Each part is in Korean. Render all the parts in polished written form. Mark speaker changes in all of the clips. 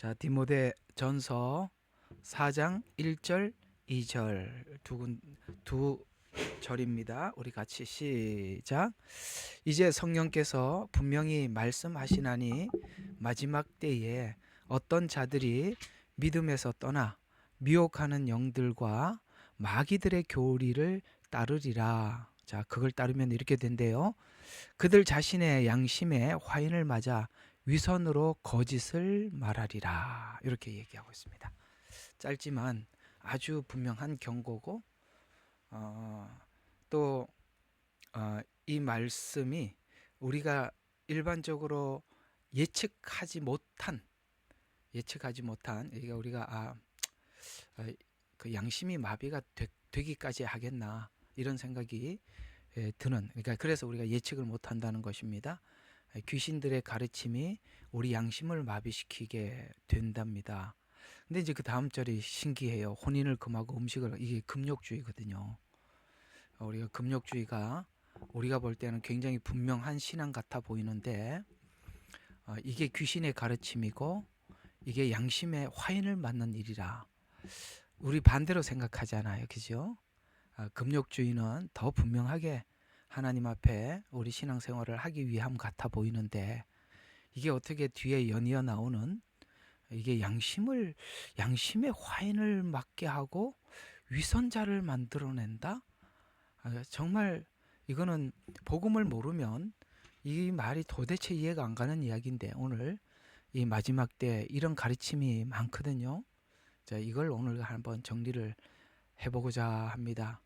Speaker 1: 자, 디모데 전서 4장 1절 2절 두 절입니다. 우리 같이 시작. 이제 성령께서 분명히 말씀하시나니 마지막 때에 어떤 자들이 믿음에서 떠나 미혹하는 영들과 마귀들의 교리를 따르리라. 자, 그걸 따르면 이렇게 된대요. 그들 자신의 양심에 화인을 맞아 위선으로 거짓을 말하리라. 이렇게 얘기하고 있습니다. 짧지만 아주 분명한 경고고 또 이 말씀이 우리가 일반적으로 예측하지 못한 이게 우리가 그 양심이 마비가 되기까지 하겠나 이런 생각이 드는, 그러니까 그래서 우리가 예측을 못한다는 것입니다. 귀신들의 가르침이 우리 양심을 마비시키게 된답니다. 근데 이제 그 다음 절이 신기해요. 혼인을 금하고 음식을, 이게 금욕주의거든요. 우리가 금욕주의가 우리가 볼 때는 굉장히 분명한 신앙 같아 보이는데 이게 귀신의 가르침이고 이게 양심에 화인을 맞는 일이라 우리 반대로 생각하잖아요. 그죠? 금욕주의는 더 분명하게 하나님 앞에 우리 신앙생활을 하기 위함 같아 보이는데 이게 어떻게 뒤에 연이어 나오는 이게 양심의 화인을 맞게 하고 위선자를 만들어낸다? 정말 이거는 복음을 모르면 이 말이 도대체 이해가 안 가는 이야기인데 오늘 이 마지막 때 이런 가르침이 많거든요. 자, 이걸 오늘 한번 정리를 해보고자 합니다.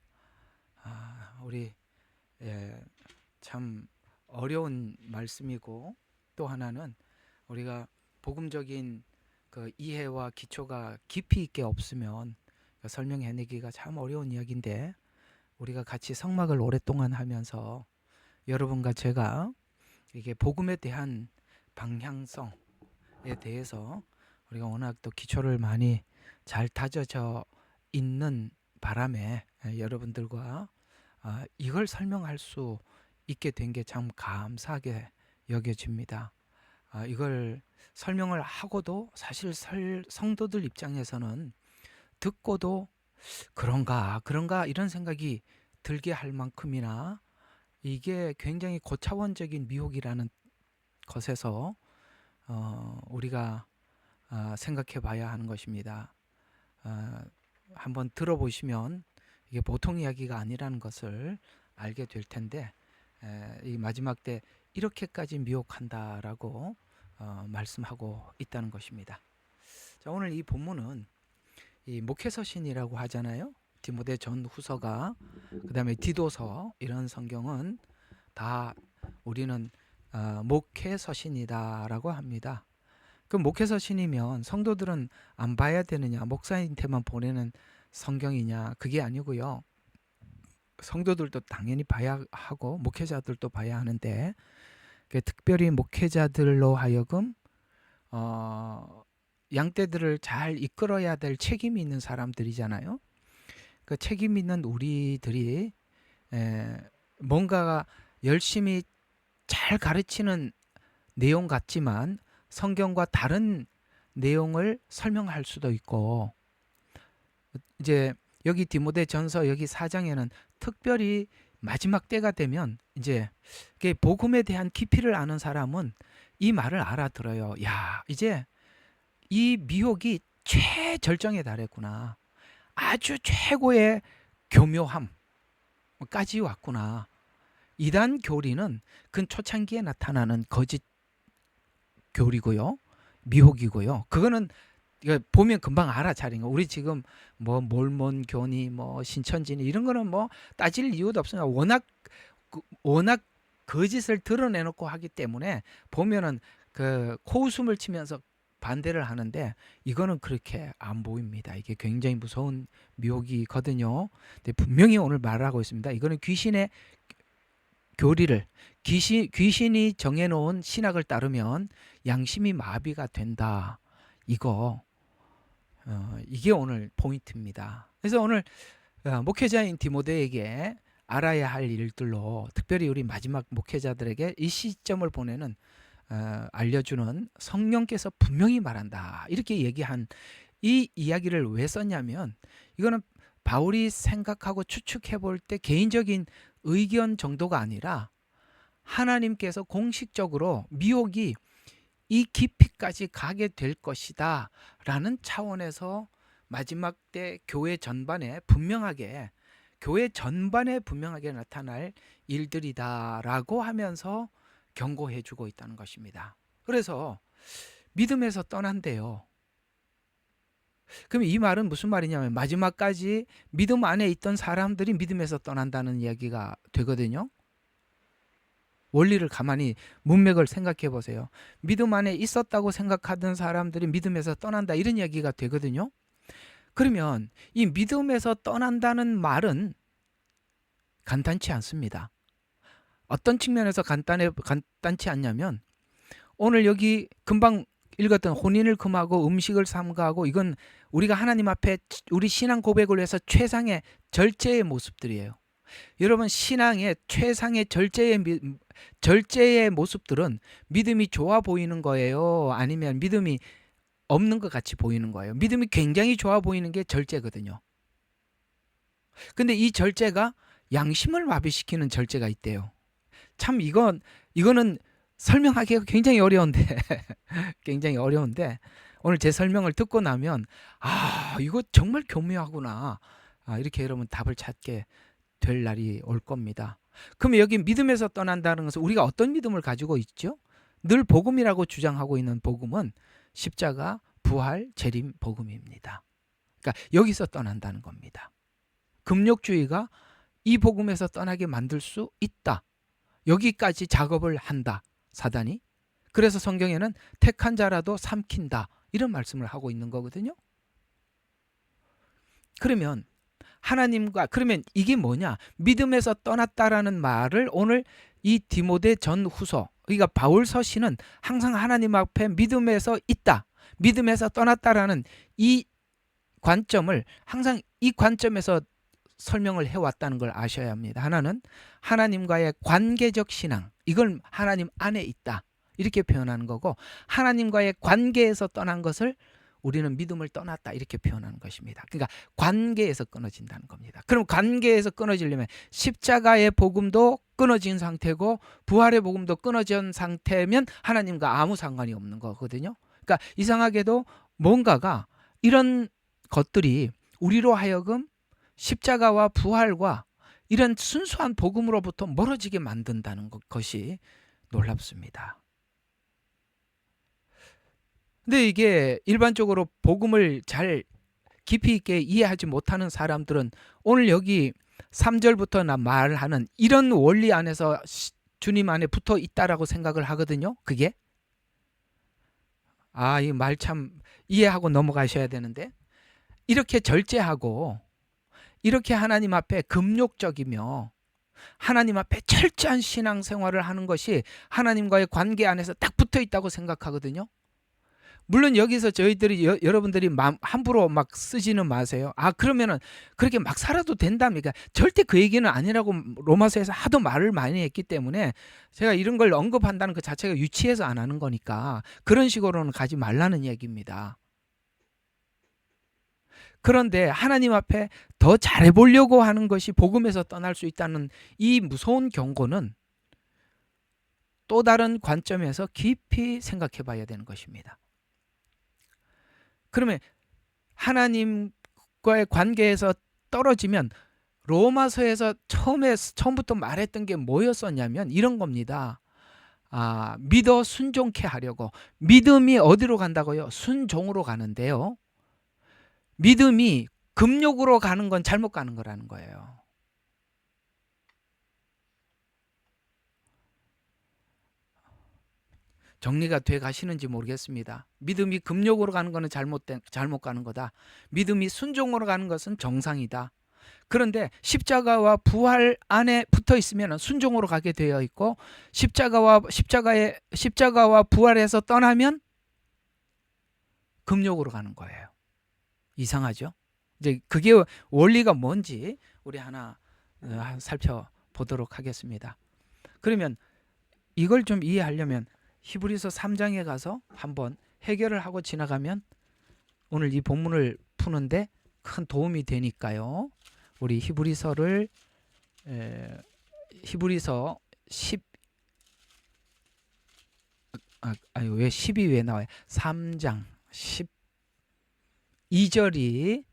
Speaker 1: 우리 참 어려운 말씀이고 또 하나는 우리가 복음적인 그 이해와 기초가 깊이 있게 없으면 설명해내기가 참 어려운 이야기인데 우리가 같이 성막을 오랫동안 하면서 여러분과 제가 이게 복음에 대한 방향성에 대해서 우리가 워낙 또 기초를 많이 잘 다져져 있는 바람에 여러분들과 이걸 설명할 수 있게 된 게 참 감사하게 여겨집니다. 이걸 설명을 하고도 사실 성도들 입장에서는 듣고도 그런가 이런 생각이 들게 할 만큼이나 이게 굉장히 고차원적인 미혹이라는 것에서 우리가 생각해 봐야 하는 것입니다. 한번 들어보시면 이게 보통 이야기가 아니라는 것을 알게 될 텐데 이 마지막 때 이렇게까지 미혹한다라고 말씀하고 있다는 것입니다. 자, 오늘 이 본문은 이 목회서신이라고 하잖아요. 디모데 전후서가 그다음에 디도서 이런 성경은 다 우리는 목회서신이다라고 합니다. 그 목회서신이면 성도들은 안 봐야 되느냐, 목사님한테만 보내는 성경이냐, 그게 아니고요. 성도들도 당연히 봐야 하고 목회자들도 봐야 하는데 특별히 목회자들로 하여금 양떼들을 잘 이끌어야 될 책임이 있는 사람들이잖아요. 그 책임 있는 우리들이 뭔가 열심히 잘 가르치는 내용 같지만 성경과 다른 내용을 설명할 수도 있고, 이제 여기 디모데 전서 여기 4장에는 특별히 마지막 때가 되면 이제 복음에 대한 깊이를 아는 사람은 이 말을 알아들어요. 야, 이제 이 미혹이 최절정에 달했구나. 아주 최고의 교묘함까지 왔구나. 이단 교리는 그 초창기에 나타나는 거짓 교리고요. 미혹이고요. 그거는 보면 금방 알아차린 거. 우리 지금 뭐 몰몬 교니 뭐 신천지니 이런 거는 뭐 따질 이유도 없습니다. 워낙 거짓을 드러내놓고 하기 때문에 보면은 그 코웃음을 치면서 반대를 하는데 이거는 그렇게 안 보입니다. 이게 굉장히 무서운 미혹이거든요. 근데 분명히 오늘 말하고 있습니다. 이거는 귀신의 교리를 귀신이 정해놓은 신학을 따르면 양심이 마비가 된다. 이게 오늘 포인트입니다. 그래서 오늘 목회자인 디모데에게 알아야 할 일들로 특별히 우리 마지막 목회자들에게 이 시점을 보내는 알려주는 성령께서 분명히 말한다. 이렇게 얘기한 이 이야기를 왜 썼냐면 이거는 바울이 생각하고 추측해 볼 때 개인적인 의견 정도가 아니라 하나님께서 공식적으로 미혹이 이 깊이까지 가게 될 것이다 라는 차원에서 마지막 때 교회 전반에 분명하게 나타날 일들이다 라고 하면서 경고해 주고 있다는 것입니다. 그래서 믿음에서 떠난대요. 그럼 이 말은 무슨 말이냐면 마지막까지 믿음 안에 있던 사람들이 믿음에서 떠난다는 이야기가 되거든요. 원리를 가만히 문맥을 생각해 보세요. 믿음 안에 있었다고 생각하던 사람들이 믿음에서 떠난다 이런 이야기가 되거든요. 그러면 이 믿음에서 떠난다는 말은 간단치 않습니다. 어떤 측면에서 간단치 않냐면 오늘 여기 금방 읽었던 혼인을 금하고 음식을 삼가하고 이건 우리가 하나님 앞에 우리 신앙 고백을 위해서 최상의 절제의 모습들이에요. 여러분 신앙의 최상의 절제의 모습들은 믿음이 좋아 보이는 거예요? 아니면 믿음이 없는 것 같이 보이는 거예요? 믿음이 굉장히 좋아 보이는 게 절제거든요. 근데 이 절제가 양심을 마비시키는 절제가 있대요. 참 이거는 설명하기가 굉장히 어려운데 굉장히 어려운데 오늘 제 설명을 듣고 나면 이거 정말 교묘하구나 이렇게 여러분 답을 찾게 될 날이 올 겁니다. 그럼 여기 믿음에서 떠난다는 것은 우리가 어떤 믿음을 가지고 있죠? 늘 복음이라고 주장하고 있는 복음은 십자가, 부활, 재림 복음입니다. 그러니까 여기서 떠난다는 겁니다. 금욕주의가 이 복음에서 떠나게 만들 수 있다. 여기까지 작업을 한다. 사단이. 그래서 성경에는 택한 자라도 삼킨다. 이런 말씀을 하고 있는 거거든요. 그러면 그러면 이게 뭐냐? 믿음에서 떠났다라는 말을 오늘 이 디모데 전후서, 그러니까 바울 서신은 항상 하나님 앞에 믿음에서 있다. 믿음에서 떠났다라는 이 관점을 항상 이 관점에서 설명을 해왔다는 걸 아셔야 합니다. 하나는 하나님과의 관계적 신앙, 이걸 하나님 안에 있다 이렇게 표현하는 거고, 하나님과의 관계에서 떠난 것을 우리는 믿음을 떠났다 이렇게 표현하는 것입니다. 그러니까 관계에서 끊어진다는 겁니다. 그럼 관계에서 끊어지려면 십자가의 복음도 끊어진 상태고 부활의 복음도 끊어진 상태면 하나님과 아무 상관이 없는 거거든요. 그러니까 이상하게도 뭔가가 이런 것들이 우리로 하여금 십자가와 부활과 이런 순수한 복음으로부터 멀어지게 만든다는 것이 놀랍습니다. 근데 이게 일반적으로 복음을 잘 깊이 있게 이해하지 못하는 사람들은 오늘 여기 3절부터 말하는 이런 원리 안에서 주님 안에 붙어 있다라고 생각을 하거든요. 그게 이 말 참 이해하고 넘어가셔야 되는데, 이렇게 절제하고 이렇게 하나님 앞에 금욕적이며 하나님 앞에 철저한 신앙생활을 하는 것이 하나님과의 관계 안에서 딱 붙어 있다고 생각하거든요. 물론 여기서 여러분들이 함부로 막 쓰지는 마세요. 그러면은 그렇게 막 살아도 된답니까? 절대 그 얘기는 아니라고 로마서에서 하도 말을 많이 했기 때문에 제가 이런 걸 언급한다는 그 자체가 유치해서 안 하는 거니까 그런 식으로는 가지 말라는 얘기입니다. 그런데 하나님 앞에 더 잘해보려고 하는 것이 복음에서 떠날 수 있다는 이 무서운 경고는 또 다른 관점에서 깊이 생각해 봐야 되는 것입니다. 그러면 하나님과의 관계에서 떨어지면 로마서에서 처음부터 말했던 게 뭐였었냐면 이런 겁니다. 믿어 순종케 하려고. 믿음이 어디로 간다고요? 순종으로 가는데요. 믿음이 금욕으로 가는 건 잘못 가는 거라는 거예요. 정리가 돼 가시는지 모르겠습니다. 믿음이 금욕으로 가는 거는 잘못 가는 거다. 믿음이 순종으로 가는 것은 정상이다. 그런데 십자가와 부활 안에 붙어 있으면 순종으로 가게 되어 있고, 십자가와 부활에서 떠나면 금욕으로 가는 거예요. 이상하죠? 이제 그게 원리가 뭔지 우리 하나 살펴보도록 하겠습니다. 그러면 이걸 좀 이해하려면 히브리서 3장에 가서 한번 해결을 하고 지나가면 오늘 이 본문을 푸는데 큰 도움이 되니까요. 우리 히브리서를 히브리서 10 왜 10이 왜 나와요? 3장 12절이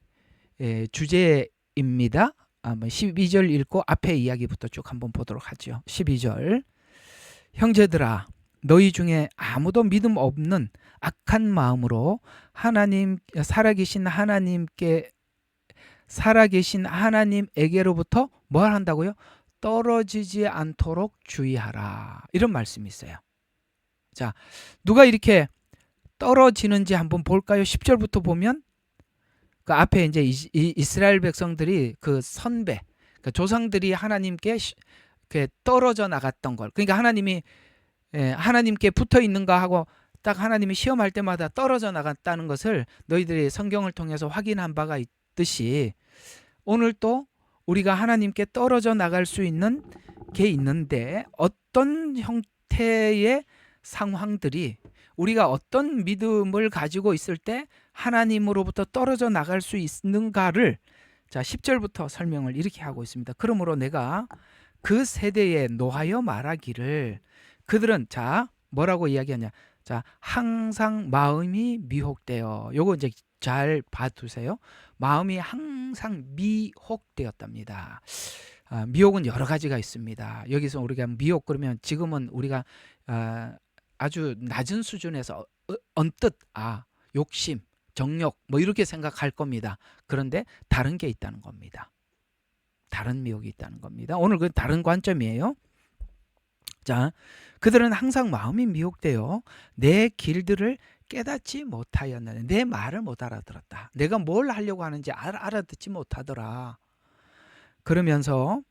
Speaker 1: 주제입니다. 12절 읽고 앞에 이야기부터 쭉 한번 보도록 하죠. 12절. 형제들아 너희 중에 아무도 믿음 없는 악한 마음으로 살아계신 하나님에게로부터 뭘 한다고요? 떨어지지 않도록 주의하라. 이런 말씀이 있어요. 자, 누가 이렇게 떨어지는지 한번 볼까요? 10절부터 보면 그 앞에 이제 이스라엘 백성들이 그 선배, 그 조상들이 하나님께 떨어져 나갔던 걸, 그러니까 하나님께 붙어 있는가 하고 딱 하나님이 시험할 때마다 떨어져 나갔다는 것을 너희들이 성경을 통해서 확인한 바가 있듯이 오늘 또 우리가 하나님께 떨어져 나갈 수 있는 게 있는데 어떤 형태의 상황들이 우리가 어떤 믿음을 가지고 있을 때 하나님으로부터 떨어져 나갈 수 있는가를 자 10절부터 설명을 이렇게 하고 있습니다. 그러므로 내가 그 세대에 노하여 말하기를 그들은 자 뭐라고 이야기하냐, 자 항상 마음이 미혹되어, 요거 이제 잘 봐두세요. 마음이 항상 미혹되었답니다. 미혹은 여러 가지가 있습니다. 여기서 우리가 미혹 그러면 지금은 우리가 아주 낮은 수준에서 언뜻 욕심, 정욕 뭐 이렇게 생각할 겁니다. 그런데 다른 게 있다는 겁니다. 다른 미혹이 있다는 겁니다. 오늘 그 다른 관점이에요. 자, 그들은 항상 마음이 미혹되어 내 길들을 깨닫지 못하였느니, 내 말을 못 알아들었다. 내가 뭘 하려고 하는지 알아듣지 못하더라. 그러면서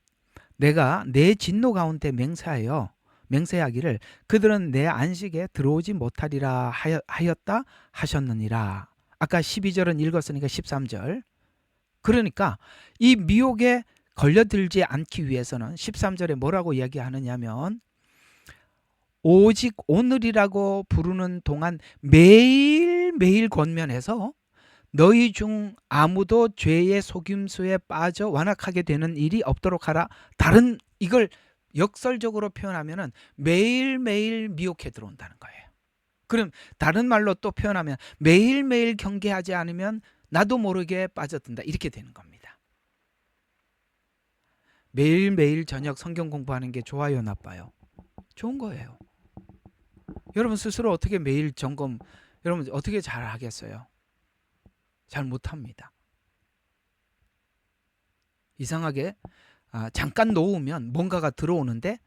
Speaker 1: 내가 내 진노 가운데 맹세하기를 그들은 내 안식에 들어오지 못하리라 하였다 하셨느니라. 아까 12절은 읽었으니까 13절. 그러니까 이 미혹에 걸려들지 않기 위해서는 13절에 뭐라고 이야기하느냐면 오직 오늘이라고 부르는 동안 매일매일 권면해서 너희 중 아무도 죄의 속임수에 빠져 완악하게 되는 일이 없도록 하라. 다른 이걸 역설적으로 표현하면은 매일매일 미혹해 들어온다는 거예요. 그럼 다른 말로 또 표현하면 매일매일 경계하지 않으면 나도 모르게 빠져든다. 이렇게 되는 겁니다. 매일매일 저녁 성경 공부하는 게 좋아요, 나빠요? 좋은 거예요. 여러분 스스로 어떻게 매일 점검, 여러분 어떻게 잘 하겠어요? 잘 못합니다. 이상하게 잠깐 놓으면 뭔가가 들어오는데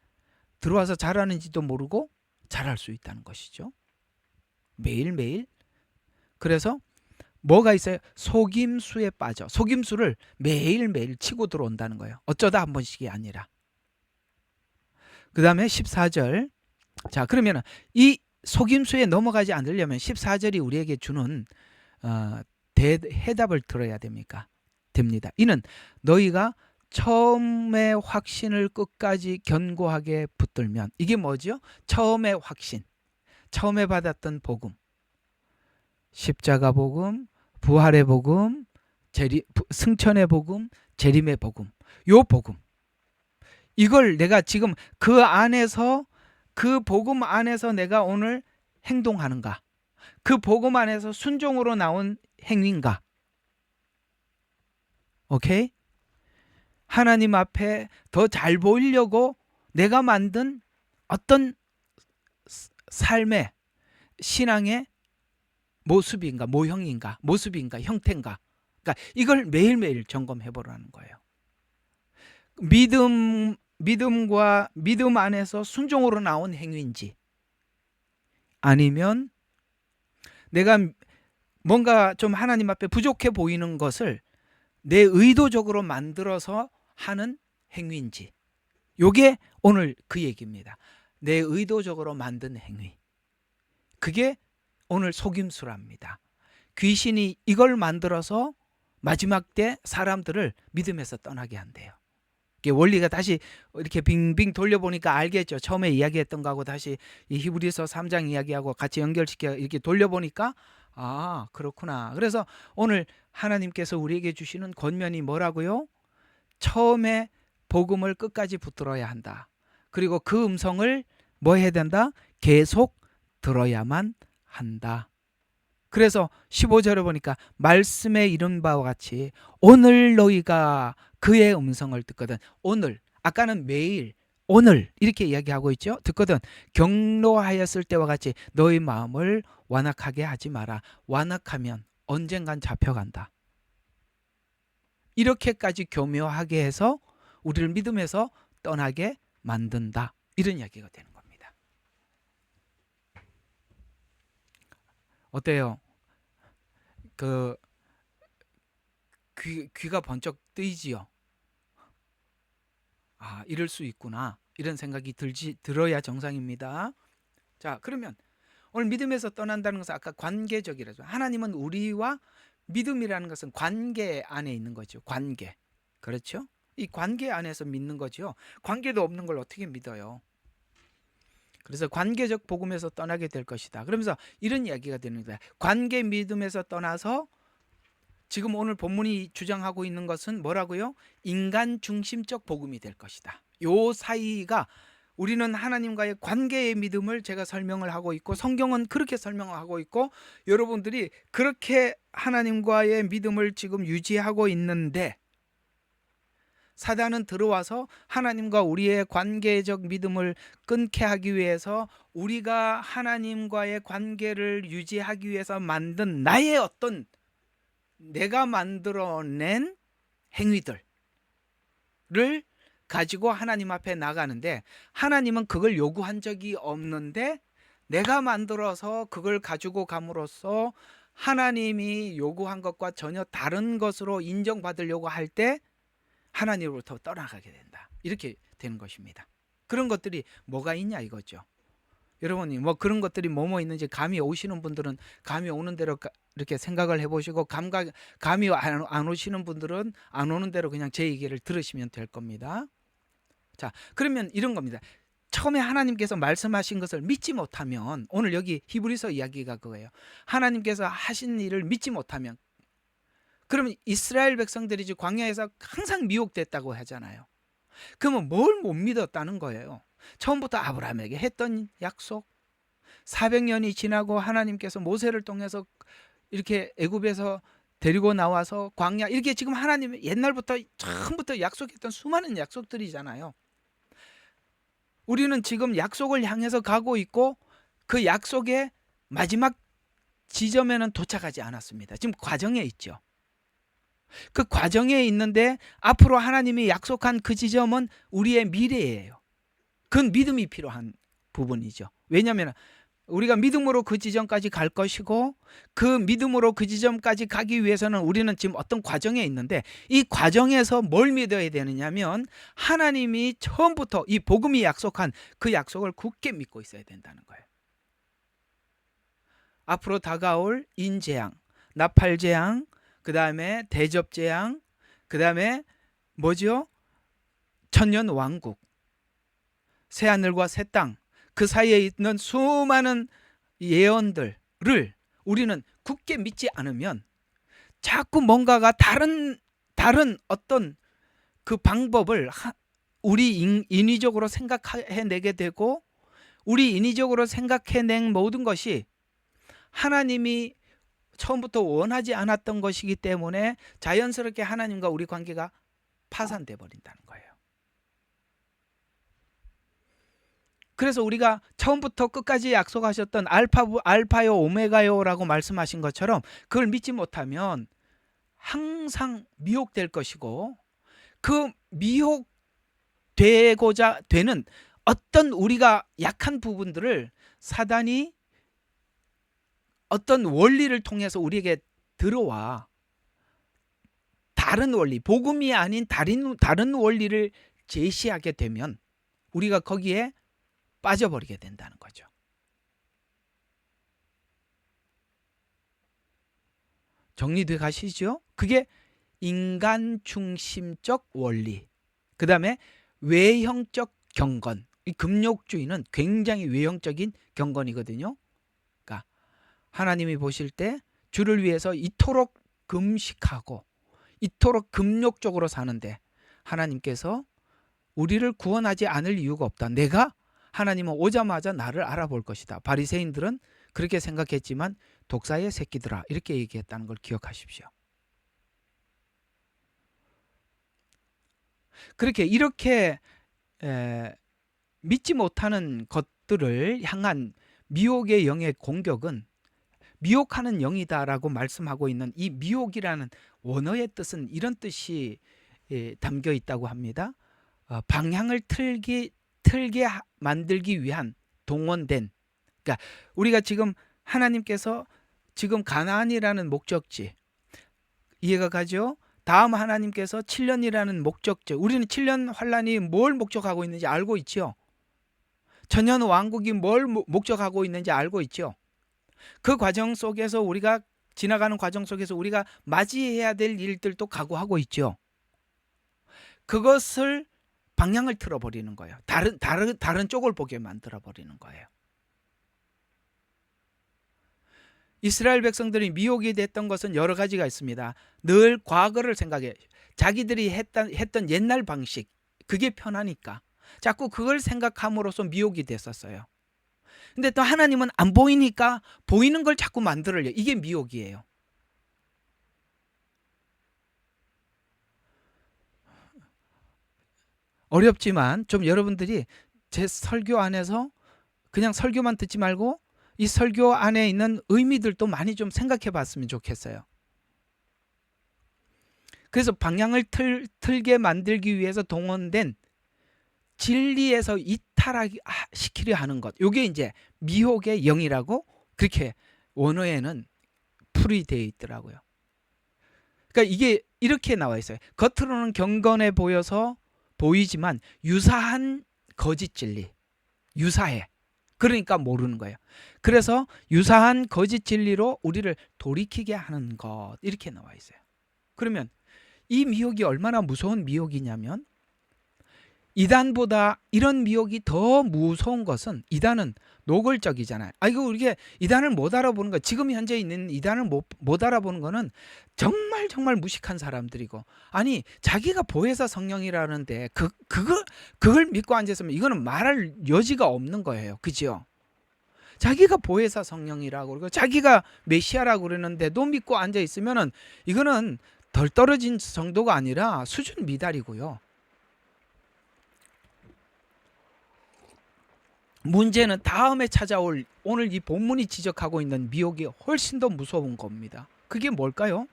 Speaker 1: 들어와서 잘하는지도 모르고 잘할 수 있다는 것이죠. 매일매일. 그래서 뭐가 있어요? 속임수에 빠져. 속임수를 매일매일 치고 들어온다는 거예요. 어쩌다 한 번씩이 아니라. 그 다음에 14절. 자, 그러면 이 속임수에 넘어가지 않으려면 14절이 우리에게 주는 해답을 들어야 됩니다. 이는 너희가 처음의 확신을 끝까지 견고하게 붙들면, 이게 뭐죠? 처음의 확신, 처음에 받았던 복음, 십자가 복음, 부활의 복음, 승천의 복음, 재림의 복음, 요 복음, 이걸 내가 지금 그 안에서, 그 복음 안에서 내가 오늘 행동하는가, 그 복음 안에서 순종으로 나온 행위인가. 오케이? 하나님 앞에 더 잘 보이려고 내가 만든 어떤 삶의 신앙의 모습인가, 모형인가, 모습인가, 형태인가. 그러니까 이걸 매일매일 점검해 보라는 거예요. 믿음과 믿음 안에서 순종으로 나온 행위인지, 아니면 내가 뭔가 좀 하나님 앞에 부족해 보이는 것을 내 의도적으로 만들어서 하는 행위인지, 요게 오늘 그 얘기입니다. 내 의도적으로 만든 행위, 그게 오늘 속임수랍니다. 귀신이 이걸 만들어서 마지막 때 사람들을 믿음에서 떠나게 한대요. 이게 원리가 다시 이렇게 빙빙 돌려보니까 알겠죠. 처음에 이야기했던 거하고 다시 이 히브리서 3장 이야기하고 같이 연결시켜 이렇게 돌려보니까 아, 그렇구나. 그래서 오늘 하나님께서 우리에게 주시는 권면이 뭐라고요? 처음에 복음을 끝까지 붙들어야 한다. 그리고 그 음성을 뭐 해야 된다? 계속 들어야만 한다. 그래서 15절에 보니까 말씀에 이른 바와 같이 오늘 너희가 그의 음성을 듣거든. 오늘, 아까는 매일, 오늘 이렇게 이야기하고 있죠. 듣거든. 경노하였을 때와 같이 너희 마음을 완악하게 하지 마라. 완악하면 언젠간 잡혀간다. 이렇게까지 교묘하게 해서 우리를 믿음에서 떠나게 만든다. 이런 이야기가 되는 겁니다. 어때요? 그 귀가 번쩍 뜨이지요. 아, 이럴 수 있구나. 이런 생각이 들어야 정상입니다. 자, 그러면 오늘 믿음에서 떠난다는 것은 아까 관계적이라죠. 하나님은 우리와 믿음이라는 것은 관계 안에 있는 거죠. 관계. 그렇죠? 이 관계 안에서 믿는 거죠. 관계도 없는 걸 어떻게 믿어요? 그래서 관계적 복음에서 떠나게 될 것이다. 그러면서 이런 이야기가 되는 거다. 관계 믿음에서 떠나서 지금 오늘 본문이 주장하고 있는 것은 뭐라고요? 인간 중심적 복음이 될 것이다. 요 사이가 우리는 하나님과의 관계의 믿음을 제가 설명을 하고 있고 성경은 그렇게 설명하고 있고 여러분들이 그렇게 하나님과의 믿음을 지금 유지하고 있는데 사단은 들어와서 하나님과 우리의 관계적 믿음을 끊게 하기 위해서 우리가 하나님과의 관계를 유지하기 위해서 만든 나의 어떤 내가 만들어낸 행위들을 가지고 하나님 앞에 나가는데 하나님은 그걸 요구한 적이 없는데 내가 만들어서 그걸 가지고 감으로써 하나님이 요구한 것과 전혀 다른 것으로 인정받으려고 할 때 하나님으로부터 떠나가게 된다. 이렇게 되는 것입니다. 그런 것들이 뭐가 있냐 이거죠. 여러분이 뭐 그런 것들이 뭐뭐 있는지 감이 오시는 분들은 감이 오는 대로 이렇게 생각을 해보시고 감이 안 오시는 분들은 안 오는 대로 그냥 제 얘기를 들으시면 될 겁니다. 자, 그러면 이런 겁니다. 처음에 하나님께서 말씀하신 것을 믿지 못하면 오늘 여기 히브리서 이야기가 그거예요. 하나님께서 하신 일을 믿지 못하면 그러면 이스라엘 백성들이 광야에서 항상 미혹됐다고 하잖아요. 그러면 뭘 못 믿었다는 거예요. 처음부터 아브라함에게 했던 약속 400년이 지나고 하나님께서 모세를 통해서 이렇게 애굽에서 데리고 나와서 광야 이렇게 지금 하나님 옛날부터 처음부터 약속했던 수많은 약속들이잖아요. 우리는 지금 약속을 향해서 가고 있고 그 약속의 마지막 지점에는 도착하지 않았습니다. 지금 과정에 있죠. 그 과정에 있는데 앞으로 하나님이 약속한 그 지점은 우리의 미래예요. 그건 믿음이 필요한 부분이죠. 왜냐하면 우리가 믿음으로 그 지점까지 갈 것이고 그 믿음으로 그 지점까지 가기 위해서는 우리는 지금 어떤 과정에 있는데 이 과정에서 뭘 믿어야 되느냐면 하나님이 처음부터 이 복음이 약속한 그 약속을 굳게 믿고 있어야 된다는 거예요. 앞으로 다가올 인재앙, 나팔재앙, 그 다음에 대접재앙, 그 다음에 뭐죠? 천년왕국, 새하늘과 새 땅, 그 사이에 있는 수많은 예언들을 우리는 굳게 믿지 않으면 자꾸 뭔가가 다른 어떤 그 방법을 우리 인위적으로 생각해내게 되고 우리 인위적으로 생각해낸 모든 것이 하나님이 처음부터 원하지 않았던 것이기 때문에 자연스럽게 하나님과 우리 관계가 파산돼 버린다는 거예요. 그래서 우리가 처음부터 끝까지 약속하셨던 알파요 오메가요라고 말씀하신 것처럼 그걸 믿지 못하면 항상 미혹될 것이고 그 미혹되고자 되는 어떤 우리가 약한 부분들을 사단이 어떤 원리를 통해서 우리에게 들어와 다른 원리, 복음이 아닌 다른 원리를 제시하게 되면 우리가 거기에 빠져버리게 된다는 거죠. 정리돼 가시죠? 그게 인간 중심적 원리, 그 다음에 외형적 경건. 이 금욕주의는 굉장히 외형적인 경건이거든요. 그러니까 하나님이 보실 때 주를 위해서 이토록 금식하고 이토록 금욕적으로 사는데 하나님께서 우리를 구원하지 않을 이유가 없다. 내가 하나님은 오자마자 나를 알아볼 것이다. 바리새인들은 그렇게 생각했지만 독사의 새끼들아 이렇게 얘기했다는 걸 기억하십시오. 이렇게 믿지 못하는 것들을 향한 미혹의 영의 공격은 미혹하는 영이다라고 말씀하고 있는 이 미혹이라는 원어의 뜻은 이런 뜻이 담겨 있다고 합니다. 방향을 틀게 만들기 위한 동원된, 그러니까 우리가 지금 하나님께서 지금 가나안이라는 목적지 이해가 가죠? 다음 하나님께서 7년이라는 목적지, 우리는 7년 환란이 뭘 목적하고 있는지 알고 있죠. 천년 왕국이 뭘 목적하고 있는지 알고 있죠. 그 과정 속에서 우리가 지나가는 과정 속에서 우리가 맞이해야 될 일들도 각오하고 있죠. 그것을 방향을 틀어버리는 거예요. 다른 쪽을 보게 만들어버리는 거예요. 이스라엘 백성들이 미혹이 됐던 것은 여러 가지가 있습니다. 늘 과거를 생각해. 자기들이 했던 옛날 방식, 그게 편하니까 자꾸 그걸 생각함으로써 미혹이 됐었어요. 근데 또 하나님은 안 보이니까 보이는 걸 자꾸 만들어요. 이게 미혹이에요. 어렵지만 좀 여러분들이 제 설교 안에서 그냥 설교만 듣지 말고 이 설교 안에 있는 의미들도 많이 좀 생각해 봤으면 좋겠어요. 그래서 방향을 틀게 만들기 위해서 동원된 진리에서 이탈시키려 하는 것, 이게 이제 미혹의 영이라고 그렇게 원어에는 풀이되어 있더라고요. 그러니까 이게 이렇게 나와 있어요. 겉으로는 경건해 보이지만 유사한 거짓 진리, 유사해. 그러니까 모르는 거예요. 그래서 유사한 거짓 진리로 우리를 돌이키게 하는 것, 이렇게 나와 있어요. 그러면 이 미혹이 얼마나 무서운 미혹이냐면, 이단보다 이런 미혹이 더 무서운 것은, 이단은 노골적이잖아요. 이거 우리가 이단을 못 알아보는 거, 지금 현재 있는 이단을 못 알아보는 거는 정말 무식한 사람들이고, 아니 자기가 보혜사 성령이라는데 그걸 믿고 앉았으면 이거는 말할 여지가 없는 거예요. 그죠? 자기가 보혜사 성령이라고 그러고 자기가 메시아라고 그러는데도 믿고 앉아 있으면은 이거는 덜 떨어진 정도가 아니라 수준 미달이고요. 문제는 다음에 찾아올 오늘 이 본문이 지적하고 있는 미혹이 훨씬 더 무서운 겁니다. 그게 뭘까요?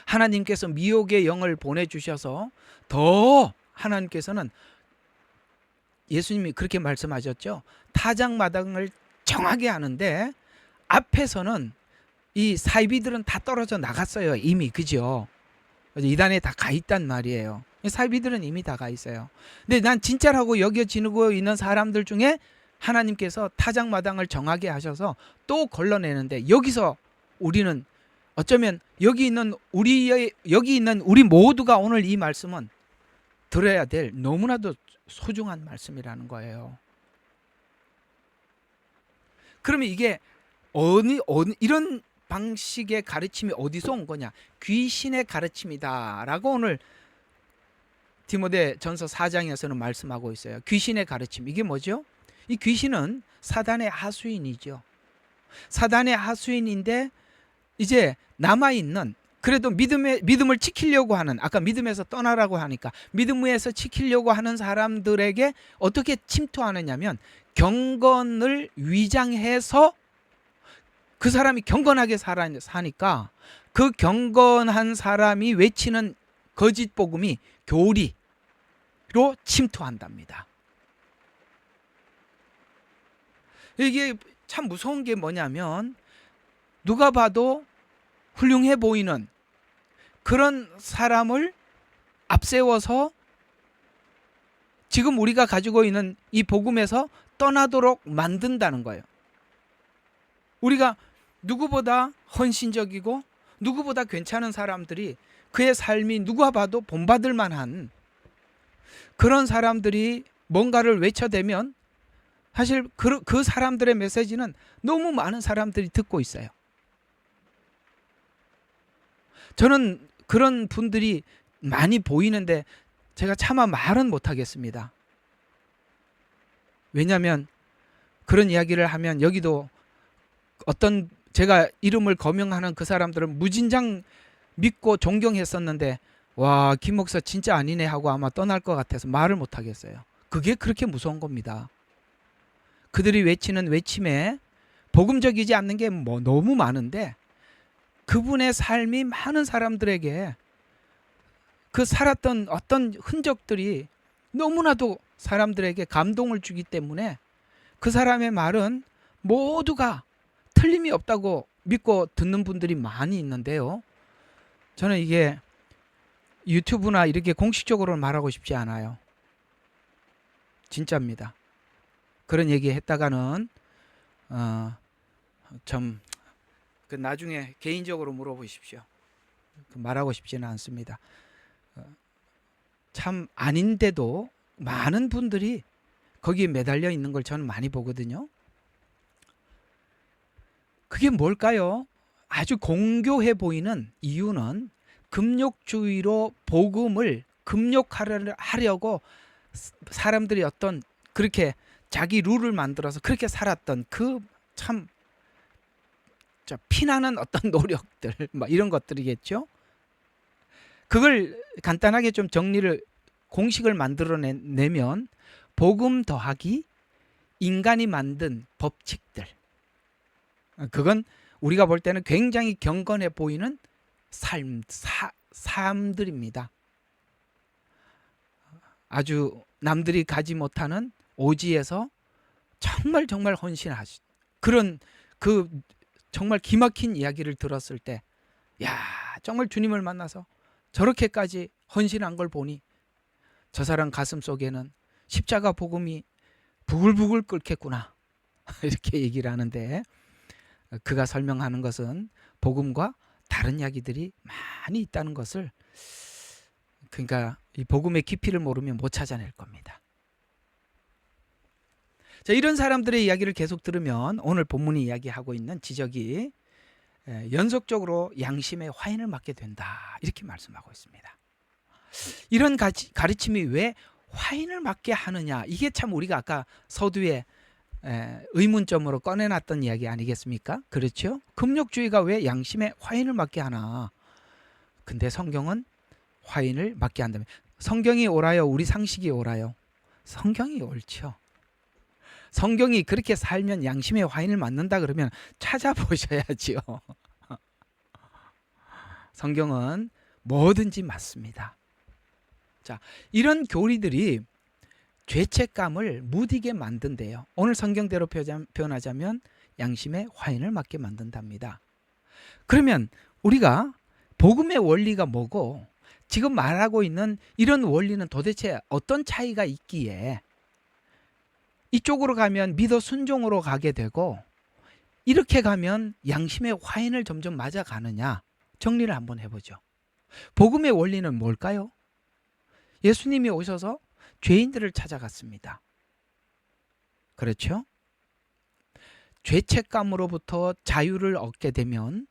Speaker 1: 하나님께서 미혹의 영을 보내주셔서 더 하나님께서는, 예수님이 그렇게 말씀하셨죠. 타작마당을 정하게 하는데 앞에서는 이 사이비들은 다 떨어져 나갔어요. 이미. 그죠? 이단에 다 가 있단 말이에요. 사이비들은 이미 다 가 있어요. 근데 난 진짜라고 여겨지고 있는 사람들 중에 하나님께서 타작마당을 정하게 하셔서 또 걸러내는데, 여기서 우리는 어쩌면 여기 있는 우리 모두가 오늘 이 말씀은 들어야 될 너무나도 소중한 말씀이라는 거예요. 그러면 이게 이런 방식의 가르침이 어디서 온 거냐? 귀신의 가르침이다라고 오늘 디모데 전서 4장에서는 말씀하고 있어요. 귀신의 가르침, 이게 뭐죠? 이 귀신은 사단의 하수인이죠. 사단의 하수인인데 이제 남아있는, 그래도 믿음을 지키려고 하는, 아까 믿음에서 떠나라고 하니까 믿음에서 지키려고 하는 사람들에게 어떻게 침투하느냐면, 경건을 위장해서 그 사람이 경건하게 사니까 그 경건한 사람이 외치는 거짓 복음이 교리로 침투한답니다. 이게 참 무서운 게 뭐냐면, 누가 봐도 훌륭해 보이는 그런 사람을 앞세워서 지금 우리가 가지고 있는 이 복음에서 떠나도록 만든다는 거예요. 우리가 누구보다 헌신적이고 누구보다 괜찮은 사람들이 그의 삶이 누가 봐도 본받을 만한 그런 사람들이 뭔가를 외쳐대면 사실 그 사람들의 메시지는 너무 많은 사람들이 듣고 있어요. 저는 그런 분들이 많이 보이는데 제가 차마 말은 못하겠습니다. 왜냐하면 그런 이야기를 하면 여기도 어떤 제가 이름을 거명하는 그 사람들은 무진장 믿고 존경했었는데 와, 김 목사 진짜 아니네 하고 아마 떠날 것 같아서 말을 못하겠어요. 그게 그렇게 무서운 겁니다. 그들이 외치는 외침에 복음적이지 않는 게 뭐 너무 많은데 그분의 삶이 많은 사람들에게 그 살았던 어떤 흔적들이 너무나도 사람들에게 감동을 주기 때문에 그 사람의 말은 모두가 틀림이 없다고 믿고 듣는 분들이 많이 있는데요. 저는 이게 유튜브나 이렇게 공식적으로 말하고 싶지 않아요. 진짜입니다. 그런 얘기 했다가는 좀 나중에 개인적으로 물어보십시오. 말하고 싶지는 않습니다. 참 아닌데도 많은 분들이 거기에 매달려 있는 걸 저는 많이 보거든요. 그게 뭘까요? 아주 공교해 보이는 이유는 금욕주의로 복음을 금욕하려고 사람들이 어떤 그렇게 자기 룰을 만들어서 그렇게 살았던 그 참 피나는 어떤 노력들 막 이런 것들이겠죠. 그걸 간단하게 좀 정리를 공식을 만들어내면 복음 더하기 인간이 만든 법칙들, 그건 우리가 볼 때는 굉장히 경건해 보이는 삶들입니다. 아주 남들이 가지 못하는 오지에서 정말 헌신하시 그런 그 정말 기막힌 이야기를 들었을 때, 야, 정말 주님을 만나서 저렇게까지 헌신한 걸 보니 저 사람 가슴 속에는 십자가 복음이 부글부글 끓겠구나 이렇게 얘기를 하는데, 그가 설명하는 것은 복음과 다른 이야기들이 많이 있다는 것을, 그러니까 이 복음의 깊이를 모르면 못 찾아낼 겁니다. 자, 이런 사람들의 이야기를 계속 들으면 오늘 본문이 이야기하고 있는 지적이 연속적으로 양심의 화인을 맞게 된다 이렇게 말씀하고 있습니다. 이런 가르침이 왜 화인을 맞게 하느냐, 이게 참 우리가 아까 서두에 의문점으로 꺼내놨던 이야기 아니겠습니까? 그렇죠? 금욕주의가 왜 양심의 화인을 맞게 하나? 근데 성경은 화인을 맞게 한다면, 성경이 옳아요, 우리 상식이 옳아요? 성경이 옳죠. 성경이 그렇게 살면 양심의 화인을 맞는다 그러면 찾아보셔야지요. 성경은 뭐든지 맞습니다. 자, 이런 교리들이 죄책감을 무디게 만든대요. 오늘 성경대로 표현하자면 양심의 화인을 맞게 만든답니다. 그러면 우리가 복음의 원리가 뭐고 지금 말하고 있는 이런 원리는 도대체 어떤 차이가 있기에 이쪽으로 가면 믿어 순종으로 가게 되고 이렇게 가면 양심의 화인을 점점 맞아가느냐, 정리를 한번 해보죠. 복음의 원리는 뭘까요? 예수님이 오셔서 죄인들을 찾아갔습니다. 그렇죠? 죄책감으로부터 자유를 얻게 되면,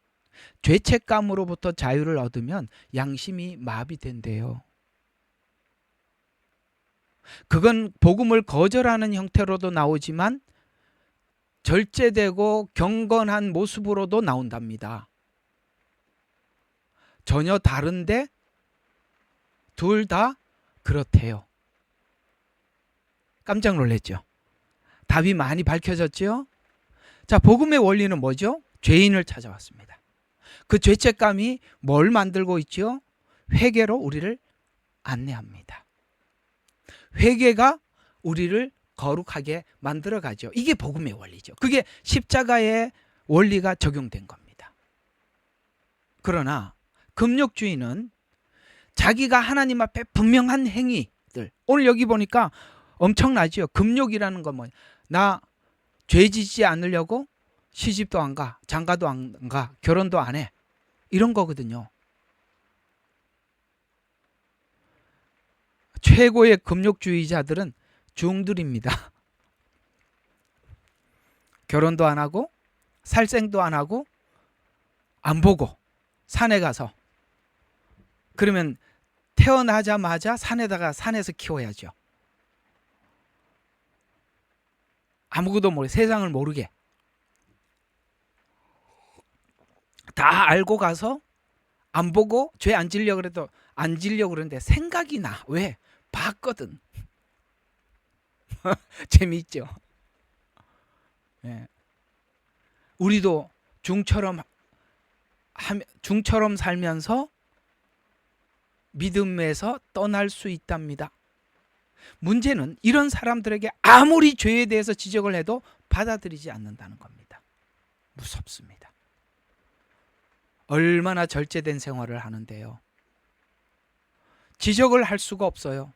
Speaker 1: 죄책감으로부터 자유를 얻으면 양심이 마비된대요. 그건 복음을 거절하는 형태로도 나오지만 절제되고 경건한 모습으로도 나온답니다. 전혀 다른데 둘 다 그렇대요. 깜짝 놀랐죠? 답이 많이 밝혀졌죠? 자, 복음의 원리는 뭐죠? 죄인을 찾아왔습니다. 그 죄책감이 뭘 만들고 있죠? 회개로 우리를 안내합니다. 회개가 우리를 거룩하게 만들어가죠. 이게 복음의 원리죠. 그게 십자가의 원리가 적용된 겁니다. 그러나 금욕주의는 자기가 하나님 앞에 분명한 행위들, 오늘 여기 보니까 엄청나죠. 금욕이라는 건 뭐냐, 나 죄 짓지 않으려고 시집도 안 가, 장가도 안 가, 결혼도 안 해, 이런 거거든요. 최고의 금욕주의자들은 중들입니다. 결혼도 안 하고 살생도 안 하고 안 보고 산에 가서, 그러면 태어나자마자 산에서 키워야죠. 아무것도 모르게, 세상을 모르게 다 알고 가서 안 보고 죄 안 지려고 그래도 안 지려고 그러는데 생각이 나. 왜? 봤거든. 재미있죠. 예. 우리도 중처럼 살면서 믿음에서 떠날 수 있답니다. 문제는 이런 사람들에게 아무리 죄에 대해서 지적을 해도 받아들이지 않는다는 겁니다. 무섭습니다. 얼마나 절제된 생활을 하는데요. 지적을 할 수가 없어요.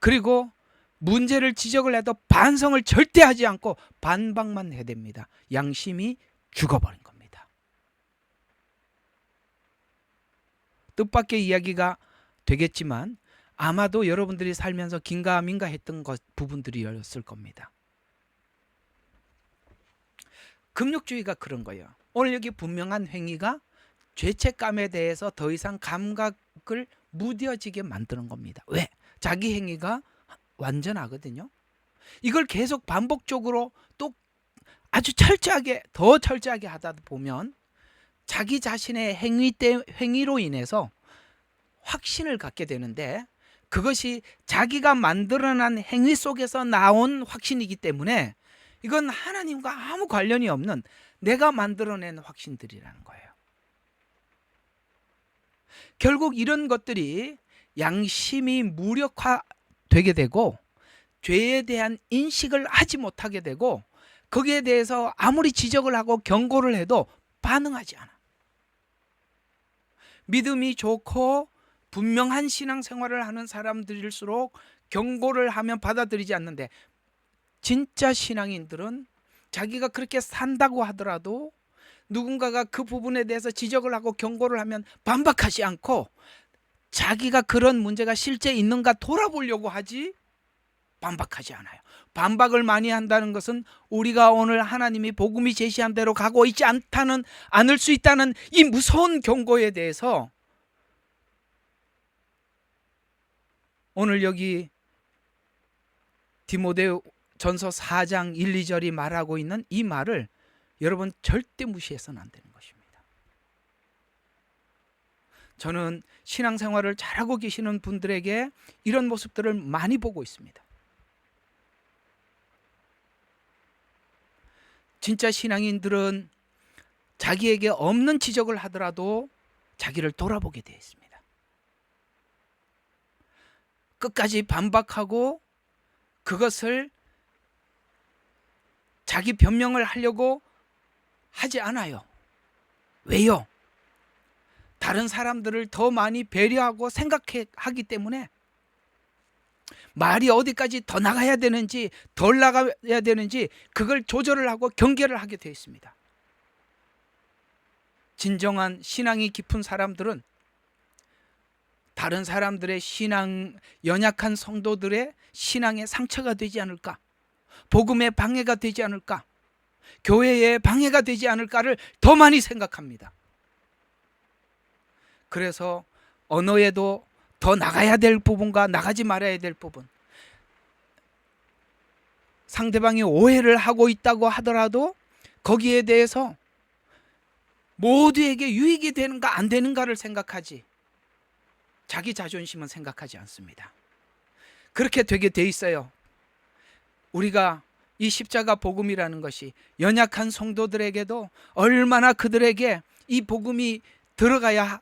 Speaker 1: 그리고 문제를 지적을 해도 반성을 절대 하지 않고 반박만 해댑니다. 양심이 죽어버린 겁니다. 뜻밖의 이야기가 되겠지만 아마도 여러분들이 살면서 긴가민가 했던 부분들이었을 겁니다. 금욕주의가 그런 거예요. 오늘 여기 분명한 행위가 죄책감에 대해서 더 이상 감각을 무뎌지게 만드는 겁니다. 왜? 자기 행위가 완전하거든요. 이걸 계속 반복적으로 또 아주 더 철저하게 하다 보면 자기 자신의 행위로 인해서 확신을 갖게 되는데, 그것이 자기가 만들어낸 행위 속에서 나온 확신이기 때문에 이건 하나님과 아무 관련이 없는 내가 만들어낸 확신들이라는 거예요. 결국 이런 것들이 양심이 무력화되게 되고 죄에 대한 인식을 하지 못하게 되고 거기에 대해서 아무리 지적을 하고 경고를 해도 반응하지 않아. 믿음이 좋고 분명한 신앙생활을 하는 사람들일수록 경고를 하면 받아들이지 않는데, 진짜 신앙인들은 자기가 그렇게 산다고 하더라도 누군가가 그 부분에 대해서 지적을 하고 경고를 하면 반박하지 않고 자기가 그런 문제가 실제 있는가 돌아보려고 하지 반박하지 않아요. 반박을 많이 한다는 것은 우리가 오늘 하나님이 복음이 제시한 대로 가고 있지 않을 수 있다는 이 무서운 경고에 대해서 오늘 여기 디모데전서 4장 1, 2절이 말하고 있는 이 말을 여러분 절대 무시해서는 안 되는 것입니다. 저는 신앙생활을 잘하고 계시는 분들에게 이런 모습들을 많이 보고 있습니다. 진짜 신앙인들은 자기에게 없는 지적을 하더라도 자기를 돌아보게 되어 있습니다. 끝까지 반박하고 그것을 자기 변명을 하려고 하지 않아요. 왜요? 다른 사람들을 더 많이 배려하고 생각하기 때문에 말이 어디까지 더 나가야 되는지 덜 나가야 되는지 그걸 조절을 하고 경계를 하게 되어 있습니다. 진정한 신앙이 깊은 사람들은 다른 사람들의 연약한 성도들의 신앙에 상처가 되지 않을까, 복음의 방해가 되지 않을까, 교회의 방해가 되지 않을까를 더 많이 생각합니다. 그래서 언어에도 더 나가야 될 부분과 나가지 말아야 될 부분, 상대방이 오해를 하고 있다고 하더라도 거기에 대해서 모두에게 유익이 되는가 안 되는가를 생각하지 자기 자존심은 생각하지 않습니다. 그렇게 되게 돼 있어요. 우리가 이 십자가 복음이라는 것이 연약한 성도들에게도 얼마나 그들에게 이 복음이 들어가야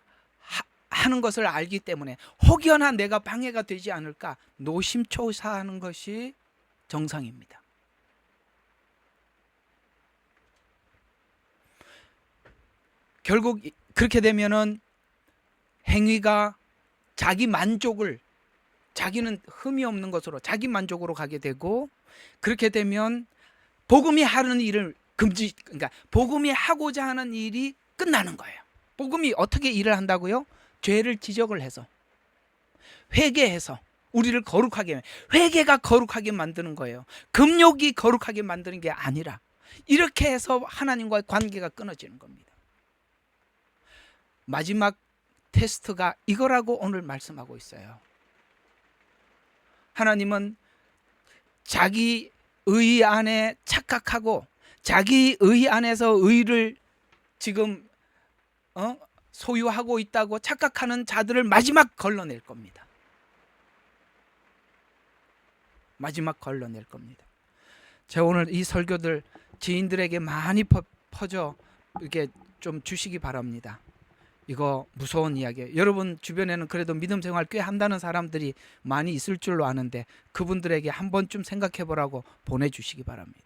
Speaker 1: 하는 것을 알기 때문에 혹여나 내가 방해가 되지 않을까 노심초사하는 것이 정상입니다. 결국 그렇게 되면은 행위가 자기는 흠이 없는 것으로 자기 만족으로 가게 되고, 그렇게 되면 복음이 하는 일을 그러니까 복음이 하고자 하는 일이 끝나는 거예요. 복음이 어떻게 일을 한다고요? 죄를 지적을 해서 회개해서 우리를 거룩하게, 회개가 거룩하게 만드는 거예요. 금욕이 거룩하게 만드는 게 아니라 이렇게 해서 하나님과의 관계가 끊어지는 겁니다. 마지막 테스트가 이거라고 오늘 말씀하고 있어요. 하나님은 자기 의 안에 착각하고 자기 의 안에서 의를 지금 소유하고 있다고 착각하는 자들을 마지막 걸러낼 겁니다. 마지막 걸러낼 겁니다. 제가 오늘 이 설교들 지인들에게 많이 퍼져 이렇게 좀 주시기 바랍니다. 이거 무서운 이야기예요. 여러분 주변에는 그래도 믿음 생활 꽤 한다는 사람들이 많이 있을 줄로 아는데 그분들에게 한 번쯤 생각해 보라고 보내주시기 바랍니다.